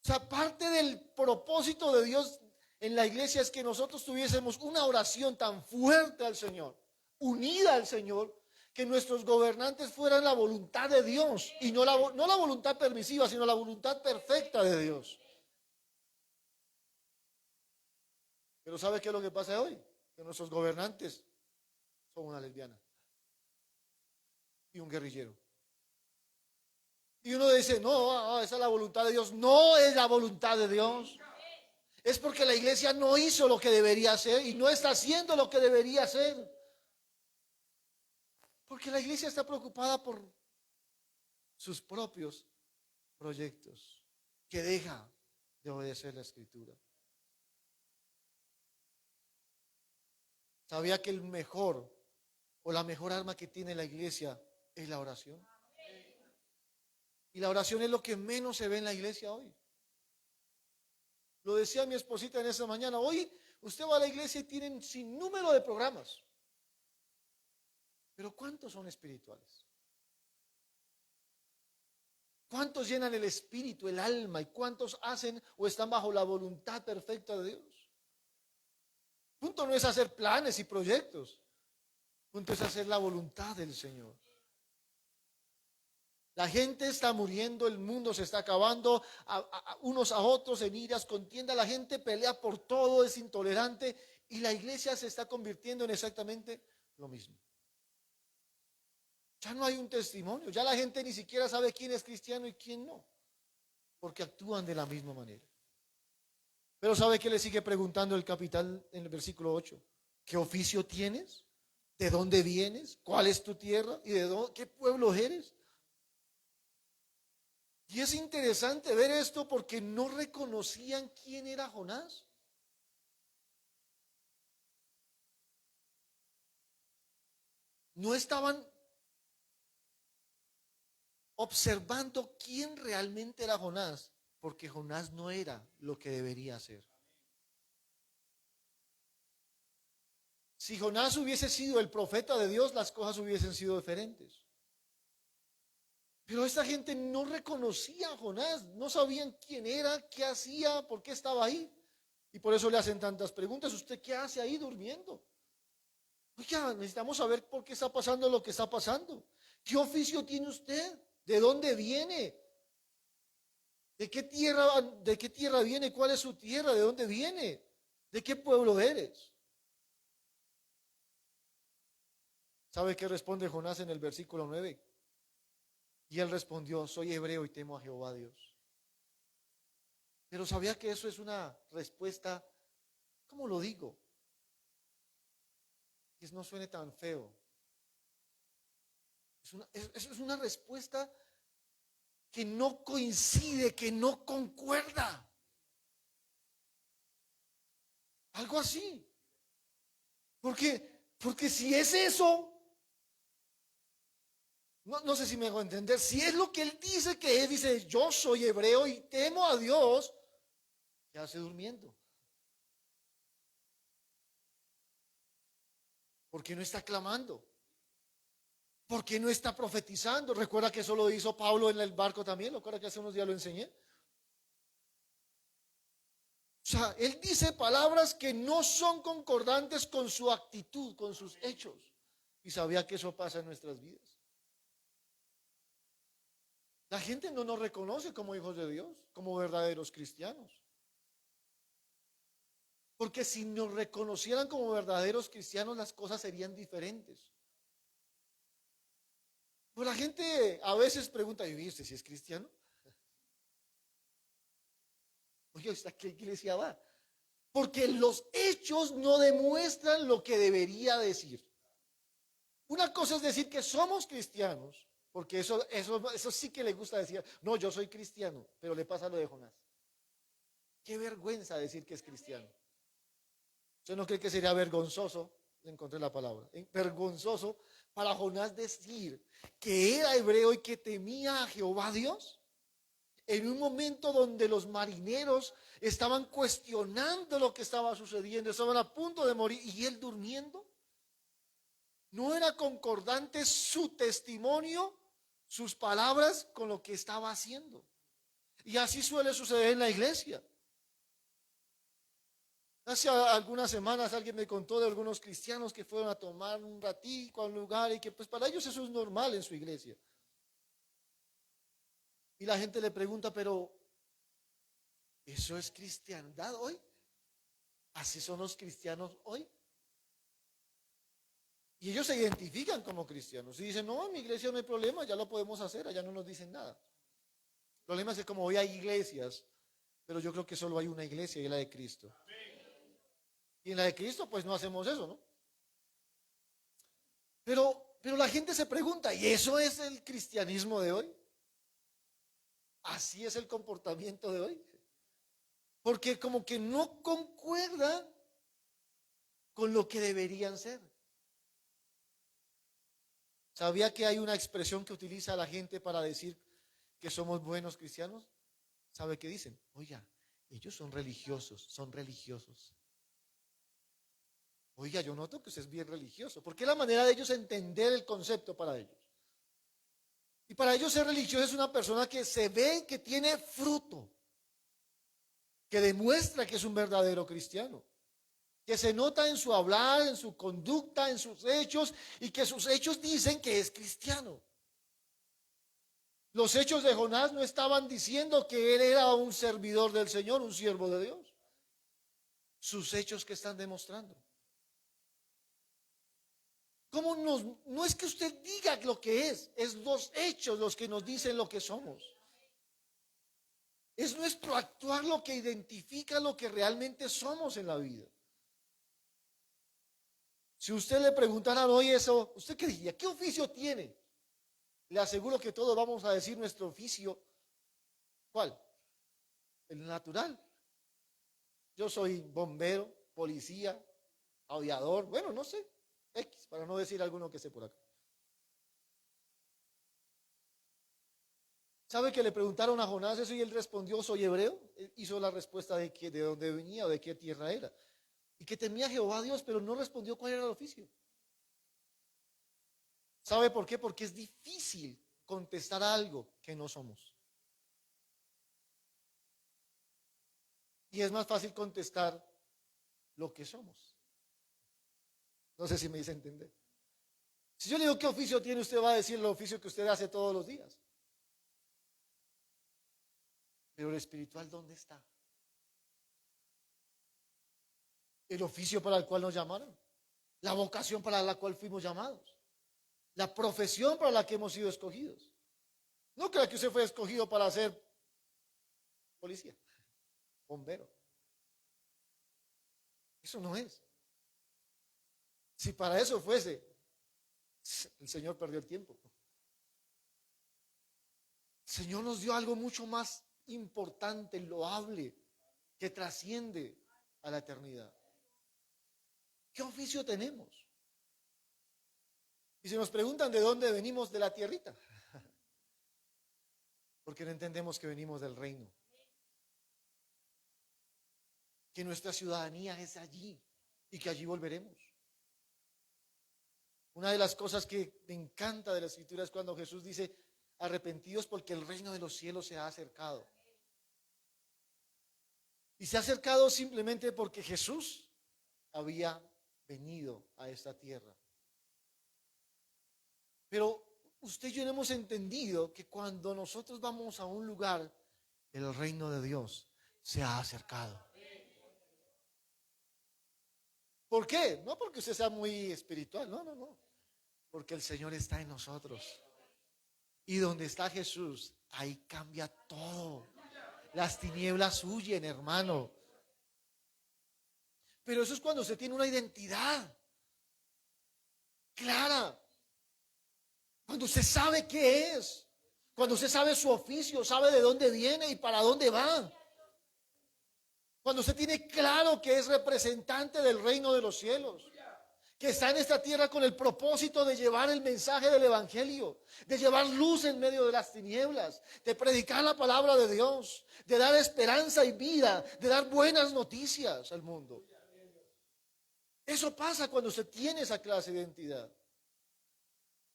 O sea, parte del propósito de Dios en la iglesia es que nosotros tuviésemos una oración tan fuerte al Señor, unida al Señor, que nuestros gobernantes fueran la voluntad de Dios y no la voluntad permisiva, sino la voluntad perfecta de Dios. Pero ¿sabe qué es lo que pasa hoy? Que nuestros gobernantes son una lesbiana y un guerrillero. Y uno dice, no, esa es la voluntad de Dios. No es la voluntad de Dios. Es porque la iglesia no hizo lo que debería hacer y no está haciendo lo que debería hacer. Porque la iglesia está preocupada por sus propios proyectos, que deja de obedecer la escritura. ¿Sabía que el mejor o la mejor arma que tiene la iglesia es la oración? Y la oración es lo que menos se ve en la iglesia hoy. Lo decía mi esposita en esa mañana. Hoy usted va a la iglesia y tienen sin número de programas. Pero ¿cuántos son espirituales? ¿Cuántos llenan el espíritu, el alma? ¿Y cuántos hacen o están bajo la voluntad perfecta de Dios? Punto no es hacer planes y proyectos. Punto es hacer la voluntad del Señor. La gente está muriendo, el mundo se está acabando, unos a otros en iras, contienda, la gente pelea por todo, es intolerante y la iglesia se está convirtiendo en exactamente lo mismo. Ya no hay un testimonio, ya la gente ni siquiera sabe quién es cristiano y quién no, porque actúan de la misma manera. Pero ¿sabe qué le sigue preguntando el capitán en el versículo 8? ¿Qué oficio tienes? ¿De dónde vienes? ¿Cuál es tu tierra? ¿Y de dónde, qué pueblo eres? Y es interesante ver esto porque no reconocían quién era Jonás. no estaban observando quién realmente era Jonás, porque Jonás no era lo que debería ser. Si Jonás hubiese sido el profeta de Dios, las cosas hubiesen sido diferentes. Pero esta gente no reconocía a Jonás, no sabían quién era, qué hacía, por qué estaba ahí. Y por eso le hacen tantas preguntas. ¿Usted qué hace ahí durmiendo? Oiga, necesitamos saber por qué está pasando lo que está pasando. ¿Qué oficio tiene usted? ¿De dónde viene? ¿De qué tierra viene? ¿Cuál es su tierra? ¿De dónde viene? ¿De qué pueblo eres? ¿Sabe qué responde Jonás en el versículo 9? Y él respondió, soy hebreo y temo a Jehová Dios. Pero sabía que eso es una respuesta, ¿cómo lo digo? Que no suene tan feo. Es una respuesta que no coincide, que no concuerda. Algo así. Porque si es eso, no sé si me hago entender, si es lo que él dice que es, dice, yo soy hebreo y temo a Dios, ¿qué hace durmiendo? ¿Por qué no está clamando? ¿Por qué no está profetizando? Recuerda que eso lo hizo Pablo en el barco también, recuerda que hace unos días lo enseñé. O sea, él dice palabras que no son concordantes con su actitud, con sus hechos. Y sabía que eso pasa en nuestras vidas. La gente no nos reconoce como hijos de Dios, como verdaderos cristianos. Porque si nos reconocieran como verdaderos cristianos, las cosas serían diferentes. Pues la gente a veces pregunta, ¿y usted si es cristiano? Oye, ¿usted a qué iglesia va? Porque los hechos no demuestran lo que debería decir. Una cosa es decir que somos cristianos, porque eso sí que le gusta decir, no, yo soy cristiano, pero le pasa lo de Jonás. Qué vergüenza decir que es cristiano. ¿Usted no cree que sería vergonzoso? Encontré la palabra. Vergonzoso para Jonás decir que era hebreo y que temía a Jehová Dios. En un momento donde los marineros estaban cuestionando lo que estaba sucediendo, estaban a punto de morir y él durmiendo. No era concordante su testimonio, sus palabras con lo que estaba haciendo. Y así suele suceder en la iglesia. Hace algunas semanas alguien me contó de algunos cristianos que fueron a tomar un ratico a un lugar y que pues para ellos eso es normal en su iglesia. Y la gente le pregunta, pero ¿eso es cristiandad hoy? ¿Así son los cristianos hoy? Y ellos se identifican como cristianos y dicen, no, en mi iglesia no hay problema, ya lo podemos hacer, allá no nos dicen nada. El problema es que como hoy hay iglesias, pero yo creo que solo hay una iglesia y es la de Cristo. Y en la de Cristo pues no hacemos eso, ¿no? Pero la gente se pregunta, ¿y eso es el cristianismo de hoy? ¿Así es el comportamiento de hoy? Porque como que no concuerda con lo que deberían ser. ¿Sabía que hay una expresión que utiliza la gente para decir que somos buenos cristianos? ¿Sabe qué dicen? Oiga, ellos son religiosos, son religiosos. Oiga, yo noto que usted es bien religioso, porque es la manera de ellos entender el concepto para ellos. Y para ellos ser religioso es una persona que se ve que tiene fruto, que demuestra que es un verdadero cristiano, que se nota en su hablar, en su conducta, en sus hechos, y que sus hechos dicen que es cristiano. Los hechos de Jonás no estaban diciendo que él era un servidor del Señor, un siervo de Dios. Sus hechos que están demostrando. No es que usted diga lo que es los hechos los que nos dicen lo que somos. Es nuestro actuar lo que identifica lo que realmente somos en la vida. Si usted le preguntara hoy eso, ¿usted qué diría? ¿Qué oficio tiene? Le aseguro que todos vamos a decir nuestro oficio. ¿Cuál? El natural. Yo soy bombero, policía, aviador, bueno, no sé, X, para no decir alguno que esté por acá. ¿Sabe que le preguntaron a Jonás eso y él respondió, soy hebreo? Él hizo la respuesta de dónde venía o de qué tierra era. Y que temía a Jehová Dios, pero no respondió cuál era el oficio. ¿Sabe por qué? Porque es difícil contestar algo que no somos. Y es más fácil contestar lo que somos. No sé si me hice entender. Si yo le digo qué oficio tiene, usted va a decir el oficio que usted hace todos los días. Pero el espiritual, ¿dónde está? El oficio para el cual nos llamaron, la vocación para la cual fuimos llamados, la profesión para la que hemos sido escogidos. No crea que usted fue escogido para ser policía, bombero. Eso no es. Si para eso fuese, el Señor perdió el tiempo. El Señor nos dio algo mucho más importante, loable, que trasciende a la eternidad. ¿Qué oficio tenemos? Y si nos preguntan de dónde venimos, de la tierrita, porque no entendemos que venimos del reino, que nuestra ciudadanía es allí y que allí volveremos. Una de las cosas que me encanta de la Escritura es cuando Jesús dice, arrepentidos porque el reino de los cielos se ha acercado. Y se ha acercado simplemente porque Jesús había venido a esta tierra. Pero usted y yo no hemos entendido que cuando nosotros vamos a un lugar, el reino de Dios se ha acercado. ¿Por qué? No porque usted sea muy espiritual, no. Porque el Señor está en nosotros. Y donde está Jesús, ahí cambia todo. Las tinieblas huyen, hermano. Pero eso es cuando usted tiene una identidad clara. Cuando usted sabe qué es. Cuando usted sabe su oficio, sabe de dónde viene y para dónde va. Cuando usted tiene claro que es representante del reino de los cielos, que está en esta tierra con el propósito de llevar el mensaje del evangelio, de llevar luz en medio de las tinieblas, de predicar la palabra de Dios, de dar esperanza y vida, de dar buenas noticias al mundo. Eso pasa cuando usted tiene esa clase de identidad.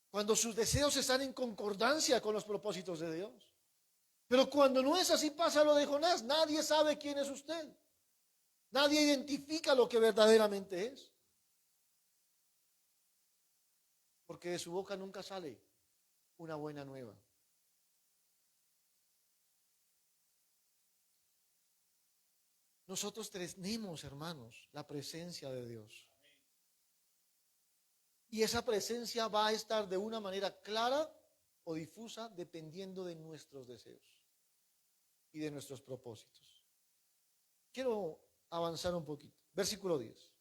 Cuando sus deseos están en concordancia con los propósitos de Dios. Pero cuando no es así, pasa lo de Jonás. Nadie sabe quién es usted. Nadie identifica lo que verdaderamente es. Porque de su boca nunca sale una buena nueva. Nosotros tenemos, hermanos, la presencia de Dios. Y esa presencia va a estar de una manera clara o difusa dependiendo de nuestros deseos y de nuestros propósitos. Quiero avanzar un poquito. Versículo 10.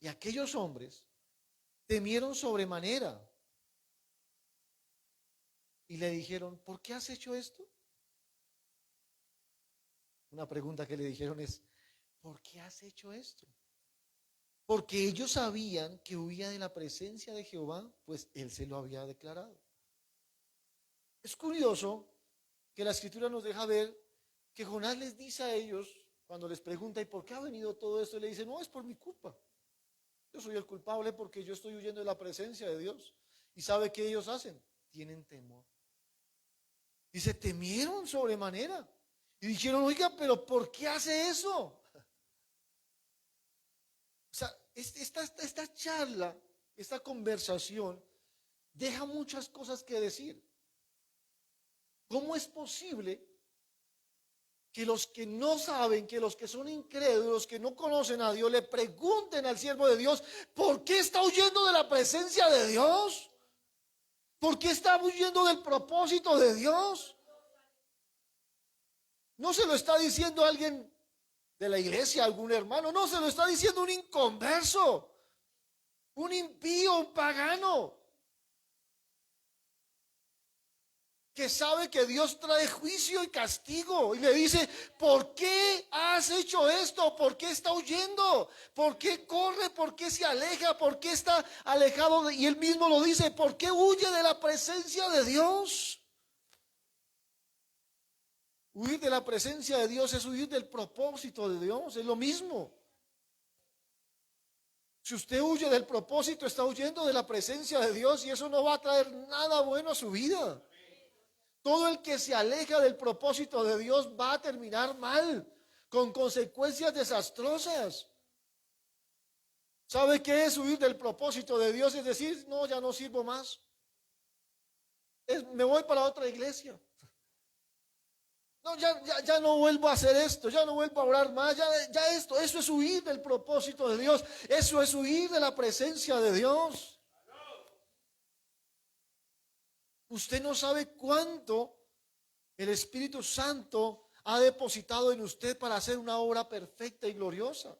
Y aquellos hombres temieron sobremanera y le dijeron, ¿por qué has hecho esto? Una pregunta que le dijeron es, ¿por qué has hecho esto? Porque ellos sabían que huía de la presencia de Jehová, pues él se lo había declarado. Es curioso que la Escritura nos deja ver que Jonás les dice a ellos, cuando les pregunta, ¿y por qué ha venido todo esto? Y le dice, no, es por mi culpa. Yo soy el culpable porque yo estoy huyendo de la presencia de Dios. ¿Y sabe qué ellos hacen? Tienen temor. Dice, temieron sobremanera. Y dijeron, oiga, pero ¿por qué hace eso? O sea, esta charla, esta conversación, deja muchas cosas que decir. ¿Cómo es posible que los que no saben, que los que son incrédulos, que no conocen a Dios, le pregunten al siervo de Dios, ¿por qué está huyendo de la presencia de Dios? ¿Por qué está huyendo del propósito de Dios? No se lo está diciendo alguien de la iglesia, algún hermano, no, se lo está diciendo un inconverso, un impío, un pagano, que sabe que Dios trae juicio y castigo y le dice, ¿por qué has hecho esto? ¿Por qué está huyendo? ¿Por qué corre? ¿Por qué se aleja? ¿Por qué está alejado? Y él mismo lo dice, ¿por qué huye de la presencia de Dios? Huir de la presencia de Dios es huir del propósito de Dios, es lo mismo. Si usted huye del propósito, está huyendo de la presencia de Dios y eso no va a traer nada bueno a su vida. Todo el que se aleja del propósito de Dios va a terminar mal, con consecuencias desastrosas. ¿Sabe qué es huir del propósito de Dios? Es decir, no, ya no sirvo más. Me voy para otra iglesia. No, ya no vuelvo a hacer esto, ya no vuelvo a orar más, eso es huir del propósito de Dios, eso es huir de la presencia de Dios. Usted no sabe cuánto el Espíritu Santo ha depositado en usted para hacer una obra perfecta y gloriosa.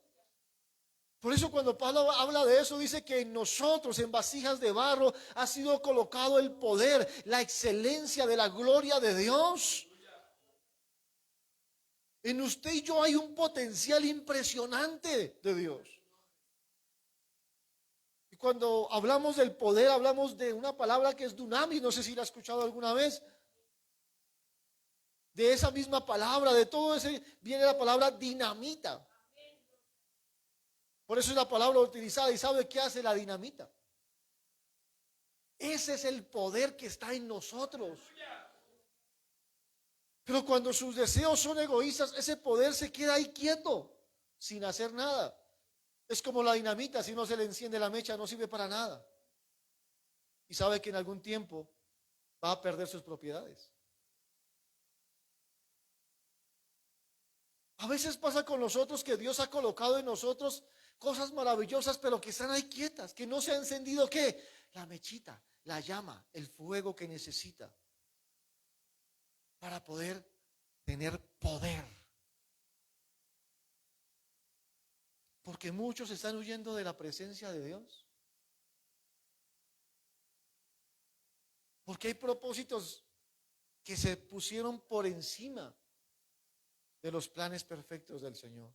Por eso cuando Pablo habla de eso, dice que en nosotros, en vasijas de barro, ha sido colocado el poder, la excelencia de la gloria de Dios. En usted y yo hay un potencial impresionante de Dios. Y cuando hablamos del poder, hablamos de una palabra que es dunamis, no sé si la ha escuchado alguna vez. De esa misma palabra, de todo ese, viene la palabra dinamita. Por eso es la palabra utilizada. ¿Y sabe qué hace la dinamita? Ese es el poder que está en nosotros. Pero cuando sus deseos son egoístas, ese poder se queda ahí quieto, sin hacer nada. Es como la dinamita, si no se le enciende la mecha, no sirve para nada. Y sabe que en algún tiempo va a perder sus propiedades. A veces pasa con nosotros que Dios ha colocado en nosotros cosas maravillosas, pero que están ahí quietas, que no se ha encendido, ¿qué? La mechita, la llama, el fuego que necesita para poder tener poder. Porque muchos están huyendo de la presencia de Dios. Porque hay propósitos que se pusieron por encima de los planes perfectos del Señor.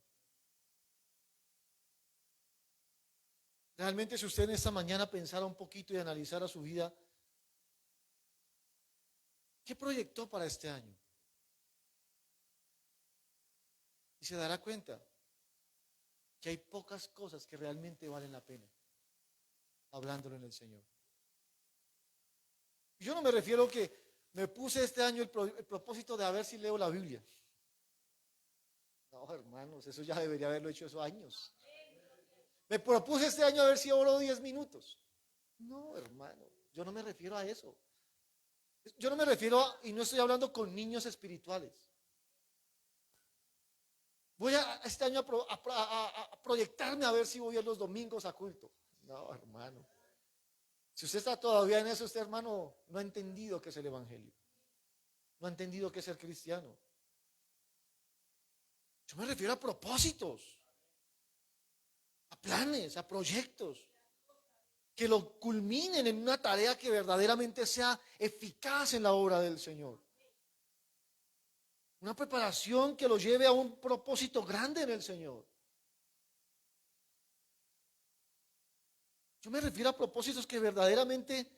Realmente, si usted en esta mañana pensara un poquito y analizara su vida, ¿qué proyectó para este año? Y se dará cuenta que hay pocas cosas que realmente valen la pena, hablándolo en el Señor. Y yo no me refiero que me puse este año el propósito de a ver si leo la Biblia. No, hermanos, eso ya debería haberlo hecho esos años. Me propuse este año a ver si oro 10 minutos. No, hermano, yo no me refiero a eso. Yo no me refiero y no estoy hablando con niños espirituales. Voy este año a proyectarme a ver si voy a los domingos a culto. No, hermano. Si usted está todavía en eso, usted, hermano, no ha entendido qué es el Evangelio. No ha entendido qué es ser cristiano. Yo me refiero a propósitos, a planes, a proyectos que lo culminen en una tarea que verdaderamente sea eficaz en la obra del Señor. Una preparación que lo lleve a un propósito grande en el Señor. Yo me refiero a propósitos que verdaderamente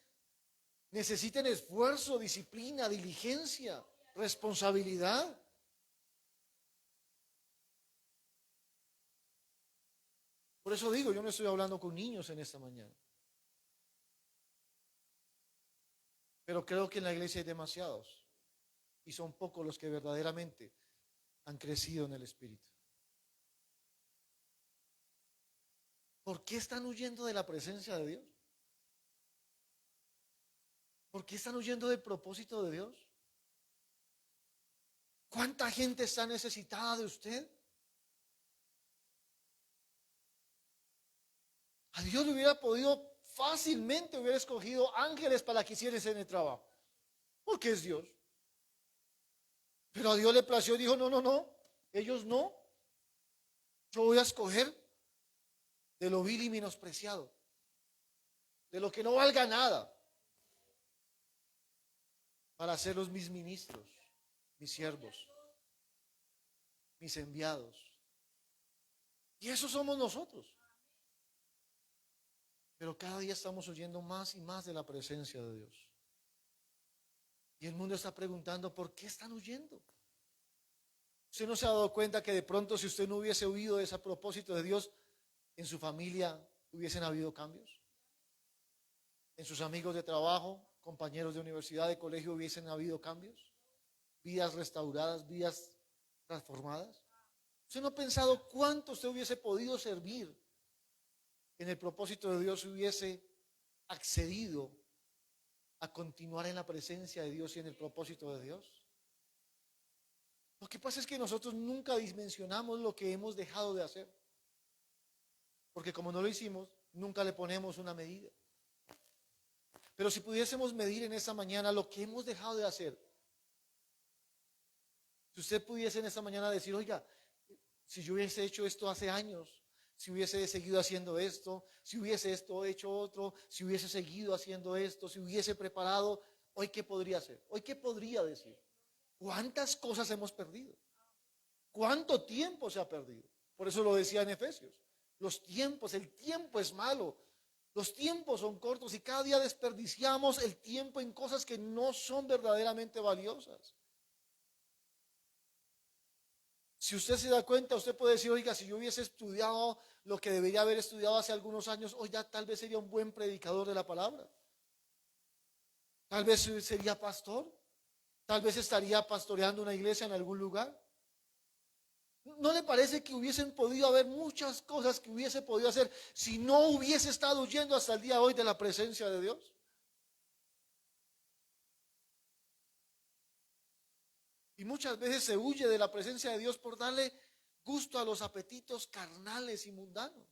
necesiten esfuerzo, disciplina, diligencia, responsabilidad. Por eso digo, yo no estoy hablando con niños en esta mañana. Pero creo que en la iglesia hay demasiados. Y son pocos los que verdaderamente han crecido en el Espíritu. ¿Por qué están huyendo de la presencia de Dios? ¿Por qué están huyendo del propósito de Dios? ¿Cuánta gente está necesitada de usted? A Dios le hubiera podido fácilmente, hubiera escogido ángeles para que hicieran ese trabajo. Porque es Dios. Pero a Dios le plació y dijo, no, ellos no. Yo voy a escoger de lo vil y menospreciado, de lo que no valga nada, para hacerlos mis ministros, mis siervos, mis enviados. Y eso somos nosotros. Pero cada día estamos oyendo más y más de la presencia de Dios. Y el mundo está preguntando, ¿por qué están huyendo? ¿Usted no se ha dado cuenta que de pronto si usted no hubiese oído ese propósito de Dios, en su familia hubiesen habido cambios? ¿En sus amigos de trabajo, compañeros de universidad, de colegio hubiesen habido cambios? ¿Vidas restauradas, vidas transformadas? ¿Usted no ha pensado cuánto usted hubiese podido servir en el propósito de Dios si hubiese accedido a continuar en la presencia de Dios y en el propósito de Dios? Lo que pasa es que nosotros nunca dimensionamos lo que hemos dejado de hacer, porque como no lo hicimos, nunca le ponemos una medida. Pero si pudiésemos medir en esta mañana lo que hemos dejado de hacer, si usted pudiese en esta mañana decir, oiga, si yo hubiese hecho esto hace años, si hubiese seguido haciendo esto, si hubiese esto hecho otro, si hubiese seguido haciendo esto, si hubiese preparado, hoy qué podría hacer, hoy qué podría decir. ¿Cuántas cosas hemos perdido? ¿Cuánto tiempo se ha perdido? Por eso lo decía en Efesios. Los tiempos, el tiempo es malo. Los tiempos son cortos y cada día desperdiciamos el tiempo en cosas que no son verdaderamente valiosas. Si usted se da cuenta, usted puede decir, oiga, si yo hubiese estudiado lo que debería haber estudiado hace algunos años, hoy ya tal vez sería un buen predicador de la palabra. Tal vez sería pastor. Tal vez estaría pastoreando una iglesia en algún lugar. ¿No le parece que hubiesen podido haber muchas cosas que hubiese podido hacer si no hubiese estado huyendo hasta el día de hoy de la presencia de Dios? Y muchas veces se huye de la presencia de Dios por darle gusto a los apetitos carnales y mundanos.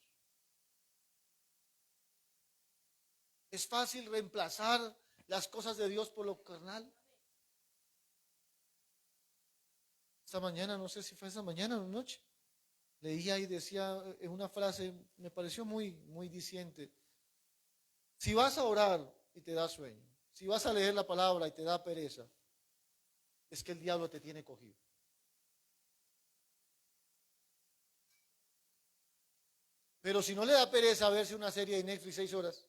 Es fácil reemplazar las cosas de Dios por lo carnal. Esta mañana, no sé si fue esta mañana o noche, leía y decía en una frase, me pareció muy diciente. Si vas a orar y te da sueño, si vas a leer la palabra y te da pereza, es que el diablo te tiene cogido. Pero si no le da pereza verse una serie de Netflix 6 horas,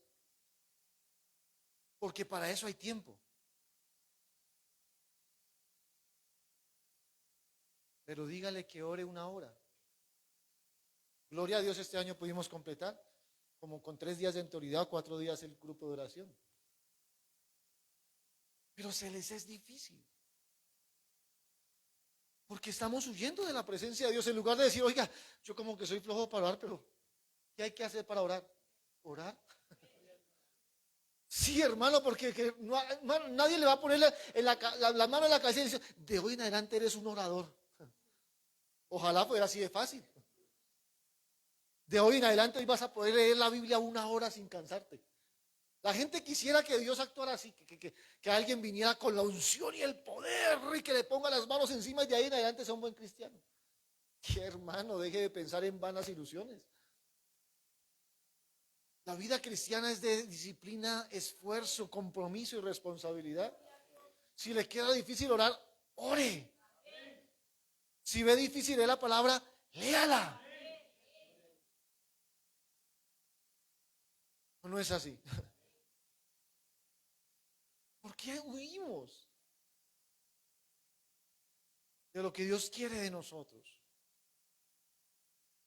porque para eso hay tiempo. Pero dígale que ore una hora. Gloria a Dios, este año pudimos completar como con 3 días de autoridad, 4 días el grupo de oración. Pero se les es difícil. Porque estamos huyendo de la presencia de Dios en lugar de decir, oiga, yo como que soy flojo para orar, pero ¿qué hay que hacer para orar? ¿Orar? Sí, hermano, porque nadie le va a poner la mano en la cabeza y decir, de hoy en adelante eres un orador. Ojalá fuera así de fácil. De hoy en adelante hoy vas a poder leer la Biblia 1 hora sin cansarte. La gente quisiera que Dios actuara así, que alguien viniera con la unción y el poder y que le ponga las manos encima y de ahí en adelante sea un buen cristiano. Que hermano, deje de pensar en vanas ilusiones. La vida cristiana es de disciplina, esfuerzo, compromiso y responsabilidad. Si le queda difícil orar, ore. Si ve difícil leer la palabra, léala. ¿O no es así? ¿Por qué huimos de lo que Dios quiere de nosotros?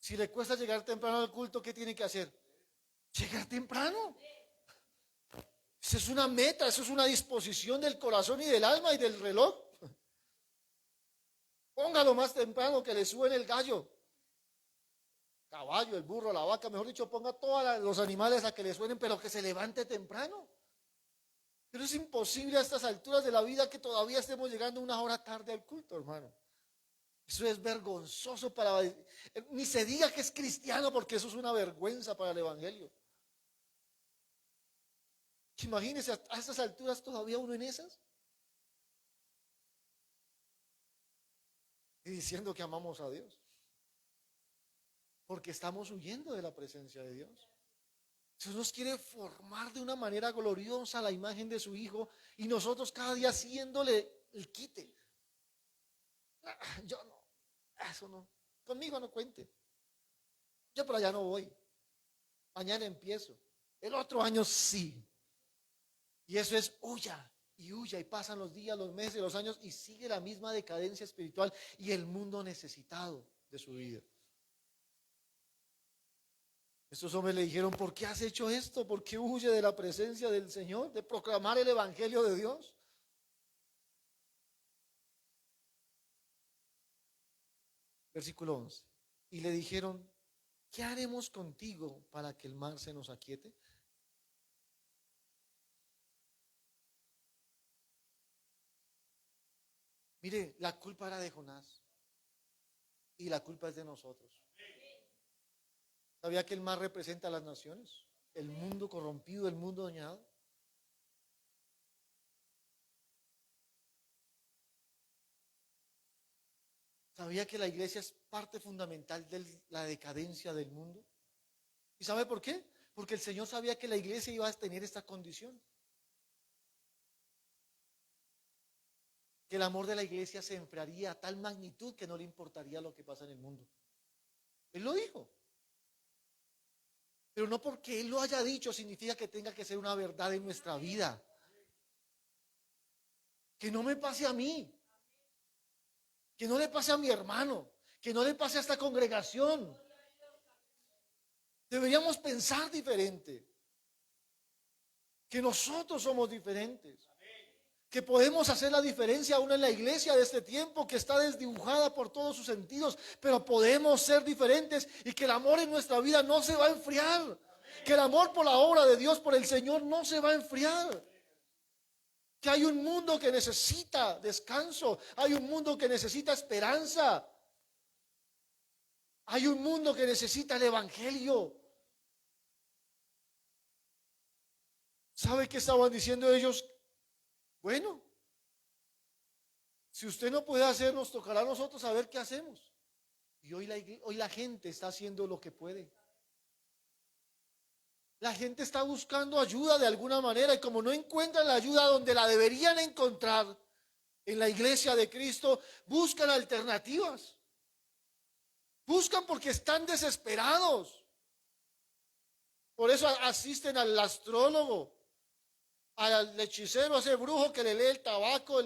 Si le cuesta llegar temprano al culto, ¿qué tiene que hacer? Llegar temprano. Eso es una meta, eso es una disposición del corazón y del alma y del reloj. Póngalo más temprano que le suene el gallo, caballo, el burro, la vaca, mejor dicho, ponga todos los animales a que le suenen, pero que se levante temprano. Pero es imposible a estas alturas de la vida que todavía estemos llegando 1 hora tarde al culto, hermano. Eso es vergonzoso para... Ni se diga que es cristiano porque eso es una vergüenza para el evangelio. Imagínense a estas alturas todavía uno en esas. Y diciendo que amamos a Dios. Porque estamos huyendo de la presencia de Dios. Dios nos quiere formar de una manera gloriosa a la imagen de su Hijo y nosotros cada día haciéndole el quite. Yo no, eso no, conmigo no cuente. Yo por allá no voy. Mañana empiezo. El otro año sí. Y eso es huya. y huye, y pasan los días, los meses, los años, y sigue la misma decadencia espiritual y el mundo necesitado de su vida. Estos hombres le dijeron: ¿por qué has hecho esto? ¿Por qué huye de la presencia del Señor, de proclamar el evangelio de Dios? Versículo 11. Y le dijeron: ¿qué haremos contigo para que el mar se nos aquiete? Mire, la culpa era de Jonás y la culpa es de nosotros. ¿Sabía que el mar representa a las naciones? El mundo corrompido, el mundo dañado. ¿Sabía que la iglesia es parte fundamental de la decadencia del mundo? ¿Y sabe por qué? Porque el Señor sabía que la iglesia iba a tener esta condición. Que el amor de la iglesia se enfriaría a tal magnitud que no le importaría lo que pasa en el mundo. Él lo dijo. Pero no porque Él lo haya dicho significa que tenga que ser una verdad en nuestra vida. Que no me pase a mí. Que no le pase a mi hermano. Que no le pase a esta congregación. Deberíamos pensar diferente. Que nosotros somos diferentes. Que podemos hacer la diferencia aún en la iglesia de este tiempo que está desdibujada por todos sus sentidos, pero podemos ser diferentes y que el amor en nuestra vida no se va a enfriar, que el amor por la obra de Dios, por el Señor, no se va a enfriar, que hay un mundo que necesita descanso, hay un mundo que necesita esperanza, hay un mundo que necesita el evangelio. ¿Sabe qué estaban diciendo ellos? Bueno, si usted no puede hacer, nos tocará a nosotros saber qué hacemos. Y hoy la gente está haciendo lo que puede. La gente está buscando ayuda de alguna manera y como no encuentran la ayuda donde la deberían encontrar, en la iglesia de Cristo, buscan alternativas. Buscan porque están desesperados. Por eso asisten al astrólogo, al hechicero, a ese brujo que le lee el tabaco,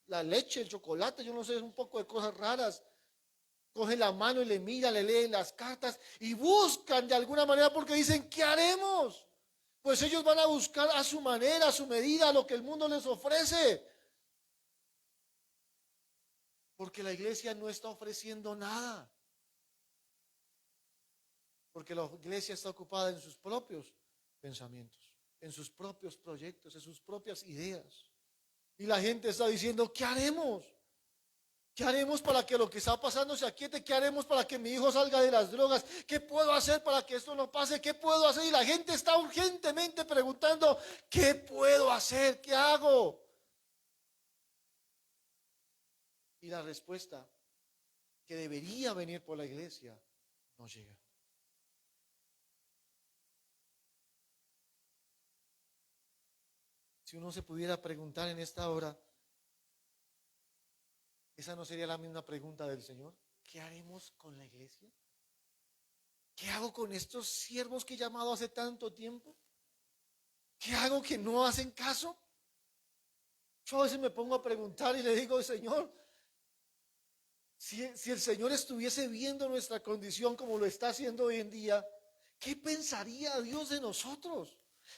la leche, el chocolate, yo no sé, un poco de cosas raras. Cogen la mano y le miran, le leen las cartas y buscan de alguna manera porque dicen: ¿qué haremos? Pues ellos van a buscar a su manera, a su medida, lo que el mundo les ofrece. Porque la iglesia no está ofreciendo nada. Porque la iglesia está ocupada en sus propios pensamientos, en sus propios proyectos, en sus propias ideas. Y la gente está diciendo: ¿qué haremos? ¿Qué haremos para que lo que está pasando se aquiete? ¿Qué haremos para que mi hijo salga de las drogas? ¿Qué puedo hacer para que esto no pase? ¿Qué puedo hacer? Y la gente está urgentemente preguntando: ¿qué puedo hacer? ¿Qué hago? Y la respuesta que debería venir por la iglesia no llega. Si uno se pudiera preguntar en esta hora, ¿esa no sería la misma pregunta del Señor? ¿Qué haremos con la iglesia? ¿Qué hago con estos siervos que he llamado hace tanto tiempo? ¿Qué hago que no hacen caso? Yo a veces me pongo a preguntar y le digo: Señor, si el Señor estuviese viendo nuestra condición como lo está haciendo hoy en día, ¿qué pensaría Dios de nosotros?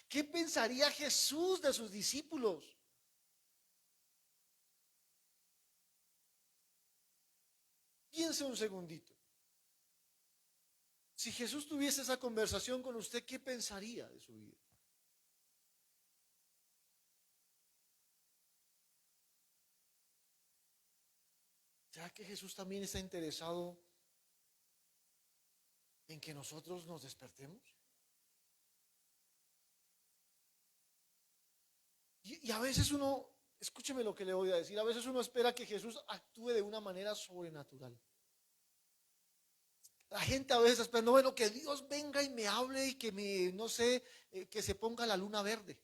¿Qué pensaría Jesús de sus discípulos? Piense un segundito. Si Jesús tuviese esa conversación con usted, ¿qué pensaría de su vida? ¿Será que Jesús también está interesado en que nosotros nos despertemos? Y a veces uno, escúcheme lo que le voy a decir, a veces uno espera que Jesús actúe de una manera sobrenatural. La gente a veces espera: bueno, que Dios venga y me hable y que me, no sé, que se ponga la luna verde.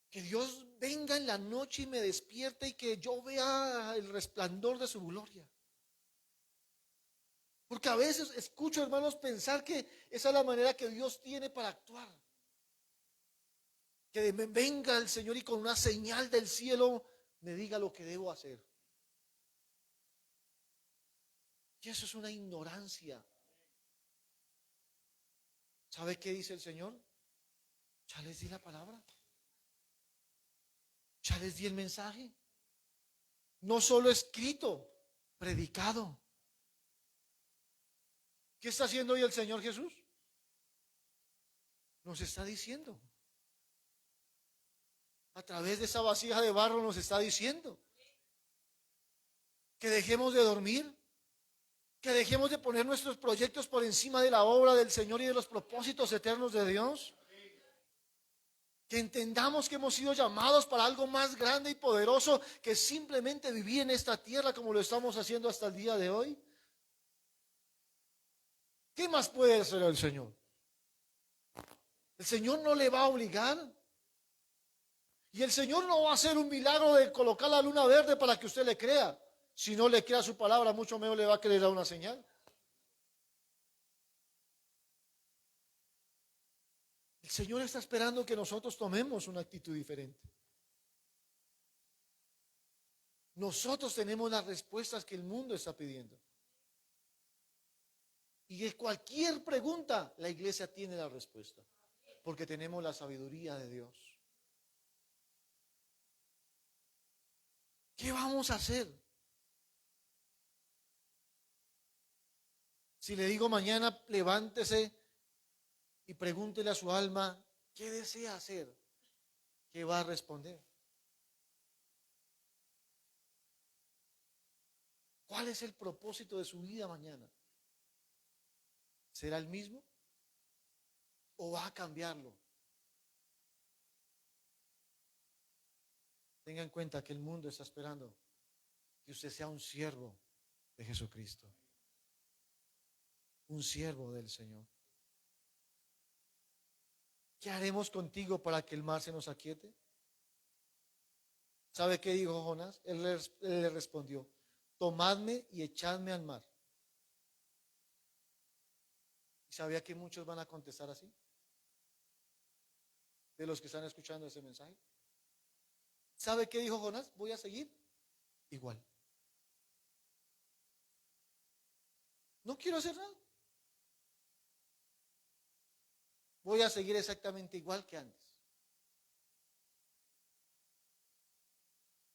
Que Dios venga en la noche y me despierte y que yo vea el resplandor de su gloria. Porque a veces escucho, hermanos, pensar que esa es la manera que Dios tiene para actuar. Que venga el Señor y con una señal del cielo me diga lo que debo hacer. Y eso es una ignorancia. ¿Sabe qué dice el Señor? Ya les di la palabra. Ya les di el mensaje. No solo escrito, predicado. ¿Qué está haciendo hoy el Señor Jesús? Nos está diciendo. A través de esa vasija de barro nos está diciendo que dejemos de dormir, que dejemos de poner nuestros proyectos por encima de la obra del Señor y de los propósitos eternos de Dios. Que entendamos que hemos sido llamados para algo más grande y poderoso que simplemente vivir en esta tierra como lo estamos haciendo hasta el día de hoy. ¿Qué más puede hacer el Señor? El Señor no le va a obligar. Y el Señor no va a hacer un milagro de colocar la luna verde para que usted le crea. Si no le crea su palabra, mucho menos le va a querer dar una señal. El Señor está esperando que nosotros tomemos una actitud diferente. Nosotros tenemos las respuestas que el mundo está pidiendo. Y de cualquier pregunta, la iglesia tiene la respuesta. Porque tenemos la sabiduría de Dios. ¿Qué vamos a hacer? Si le digo mañana, levántese y pregúntele a su alma, ¿qué desea hacer? ¿Qué va a responder? ¿Cuál es el propósito de su vida mañana? ¿Será el mismo? ¿O va a cambiarlo? Tenga en cuenta que el mundo está esperando que usted sea un siervo de Jesucristo. Un siervo del Señor. ¿Qué haremos contigo para que el mar se nos aquiete? ¿Sabe qué dijo Jonás? Él le respondió, tomadme y echadme al mar. ¿Y sabía que muchos van a contestar así? De los que están escuchando ese mensaje. ¿Sabe qué dijo Jonás? Voy a seguir igual. No quiero hacer nada. Voy a seguir exactamente igual que antes.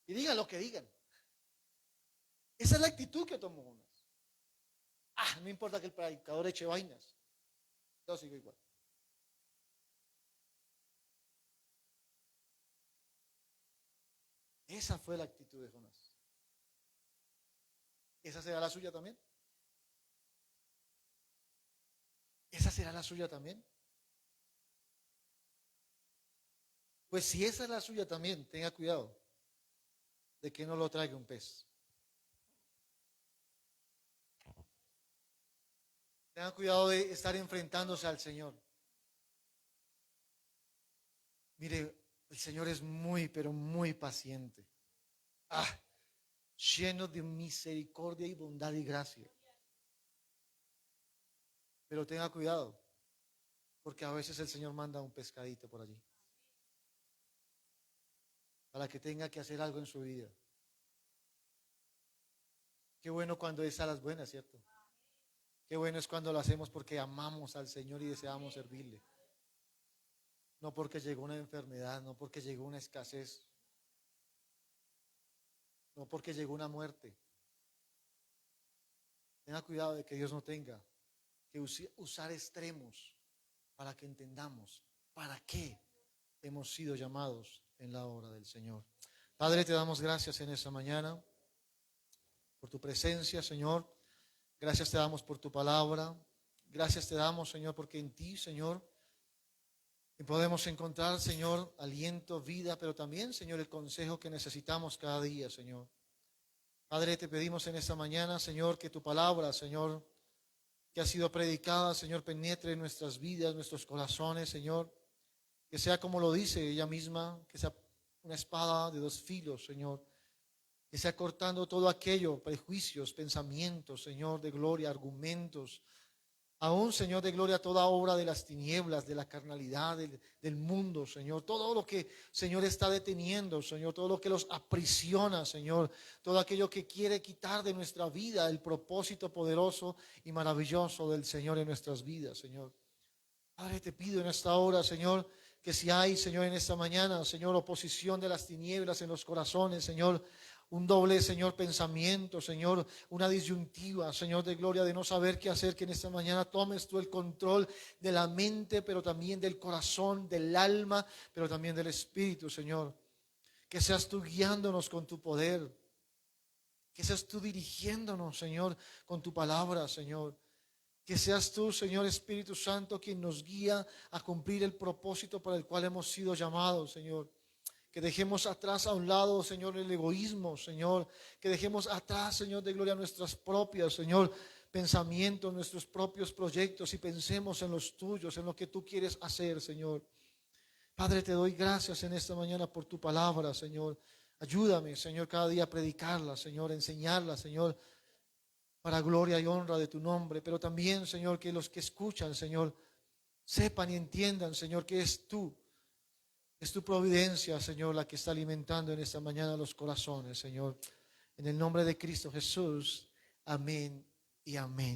Y digan lo que digan. Esa es la actitud que tomó Jonás. No importa que el predicador eche vainas. Yo sigo igual. Esa fue la actitud de Jonás. ¿Esa será la suya también? ¿Esa será la suya también? Pues si esa es la suya también, tenga cuidado de que no lo traiga un pez. Tenga cuidado de estar enfrentándose al Señor. Mire, el Señor es muy, pero muy paciente. Lleno de misericordia y bondad y gracia. Pero tenga cuidado, porque a veces el Señor manda un pescadito por allí. Para que tenga que hacer algo en su vida. Qué bueno cuando es a las buenas, ¿cierto? Qué bueno es cuando lo hacemos porque amamos al Señor y deseamos servirle. No porque llegó una enfermedad, no porque llegó una escasez, no porque llegó una muerte. Tenga cuidado de que Dios no tenga que usar extremos para que entendamos para qué hemos sido llamados en la obra del Señor. Padre, te damos gracias en esta mañana por tu presencia, Señor. Gracias te damos por tu palabra. Gracias te damos, Señor, porque en ti, Señor, podemos encontrar, Señor, aliento, vida, pero también, Señor, el consejo que necesitamos cada día, Señor. Padre, te pedimos en esta mañana, Señor, que tu palabra, Señor, que ha sido predicada, Señor, penetre en nuestras vidas, nuestros corazones, Señor. Que sea como lo dice ella misma, que sea una espada de dos filos, Señor. Que sea cortando todo aquello, prejuicios, pensamientos, Señor, de gloria, argumentos, Aún, Señor de gloria, toda obra de las tinieblas, de la carnalidad, del mundo, Señor. Todo lo que, Señor, está deteniendo, Señor. Todo lo que los aprisiona, Señor. Todo aquello que quiere quitar de nuestra vida el propósito poderoso y maravilloso del Señor en nuestras vidas, Señor. Padre, te pido en esta hora, Señor, que si hay, Señor, en esta mañana, Señor, oposición de las tinieblas en los corazones, Señor, un doble, Señor, pensamiento, Señor, una disyuntiva, Señor de gloria, de no saber qué hacer, que en esta mañana tomes tú el control de la mente, pero también del corazón, del alma, pero también del espíritu, Señor. Que seas tú guiándonos con tu poder, que seas tú dirigiéndonos, Señor, con tu palabra, Señor. Que seas tú, Señor Espíritu Santo, quien nos guía a cumplir el propósito para el cual hemos sido llamados, Señor. Que dejemos atrás a un lado, Señor, el egoísmo, Señor. Que dejemos atrás, Señor, de gloria nuestras propias, Señor, pensamientos, nuestros propios proyectos y pensemos en los tuyos, en lo que tú quieres hacer, Señor. Padre, te doy gracias en esta mañana por tu palabra, Señor. Ayúdame, Señor, cada día a predicarla, Señor, a enseñarla, Señor, para gloria y honra de tu nombre. Pero también, Señor, que los que escuchan, Señor, sepan y entiendan, Señor, que es tú. Es tu providencia, Señor, la que está alimentando en esta mañana los corazones, Señor. En el nombre de Cristo Jesús. Amén y amén.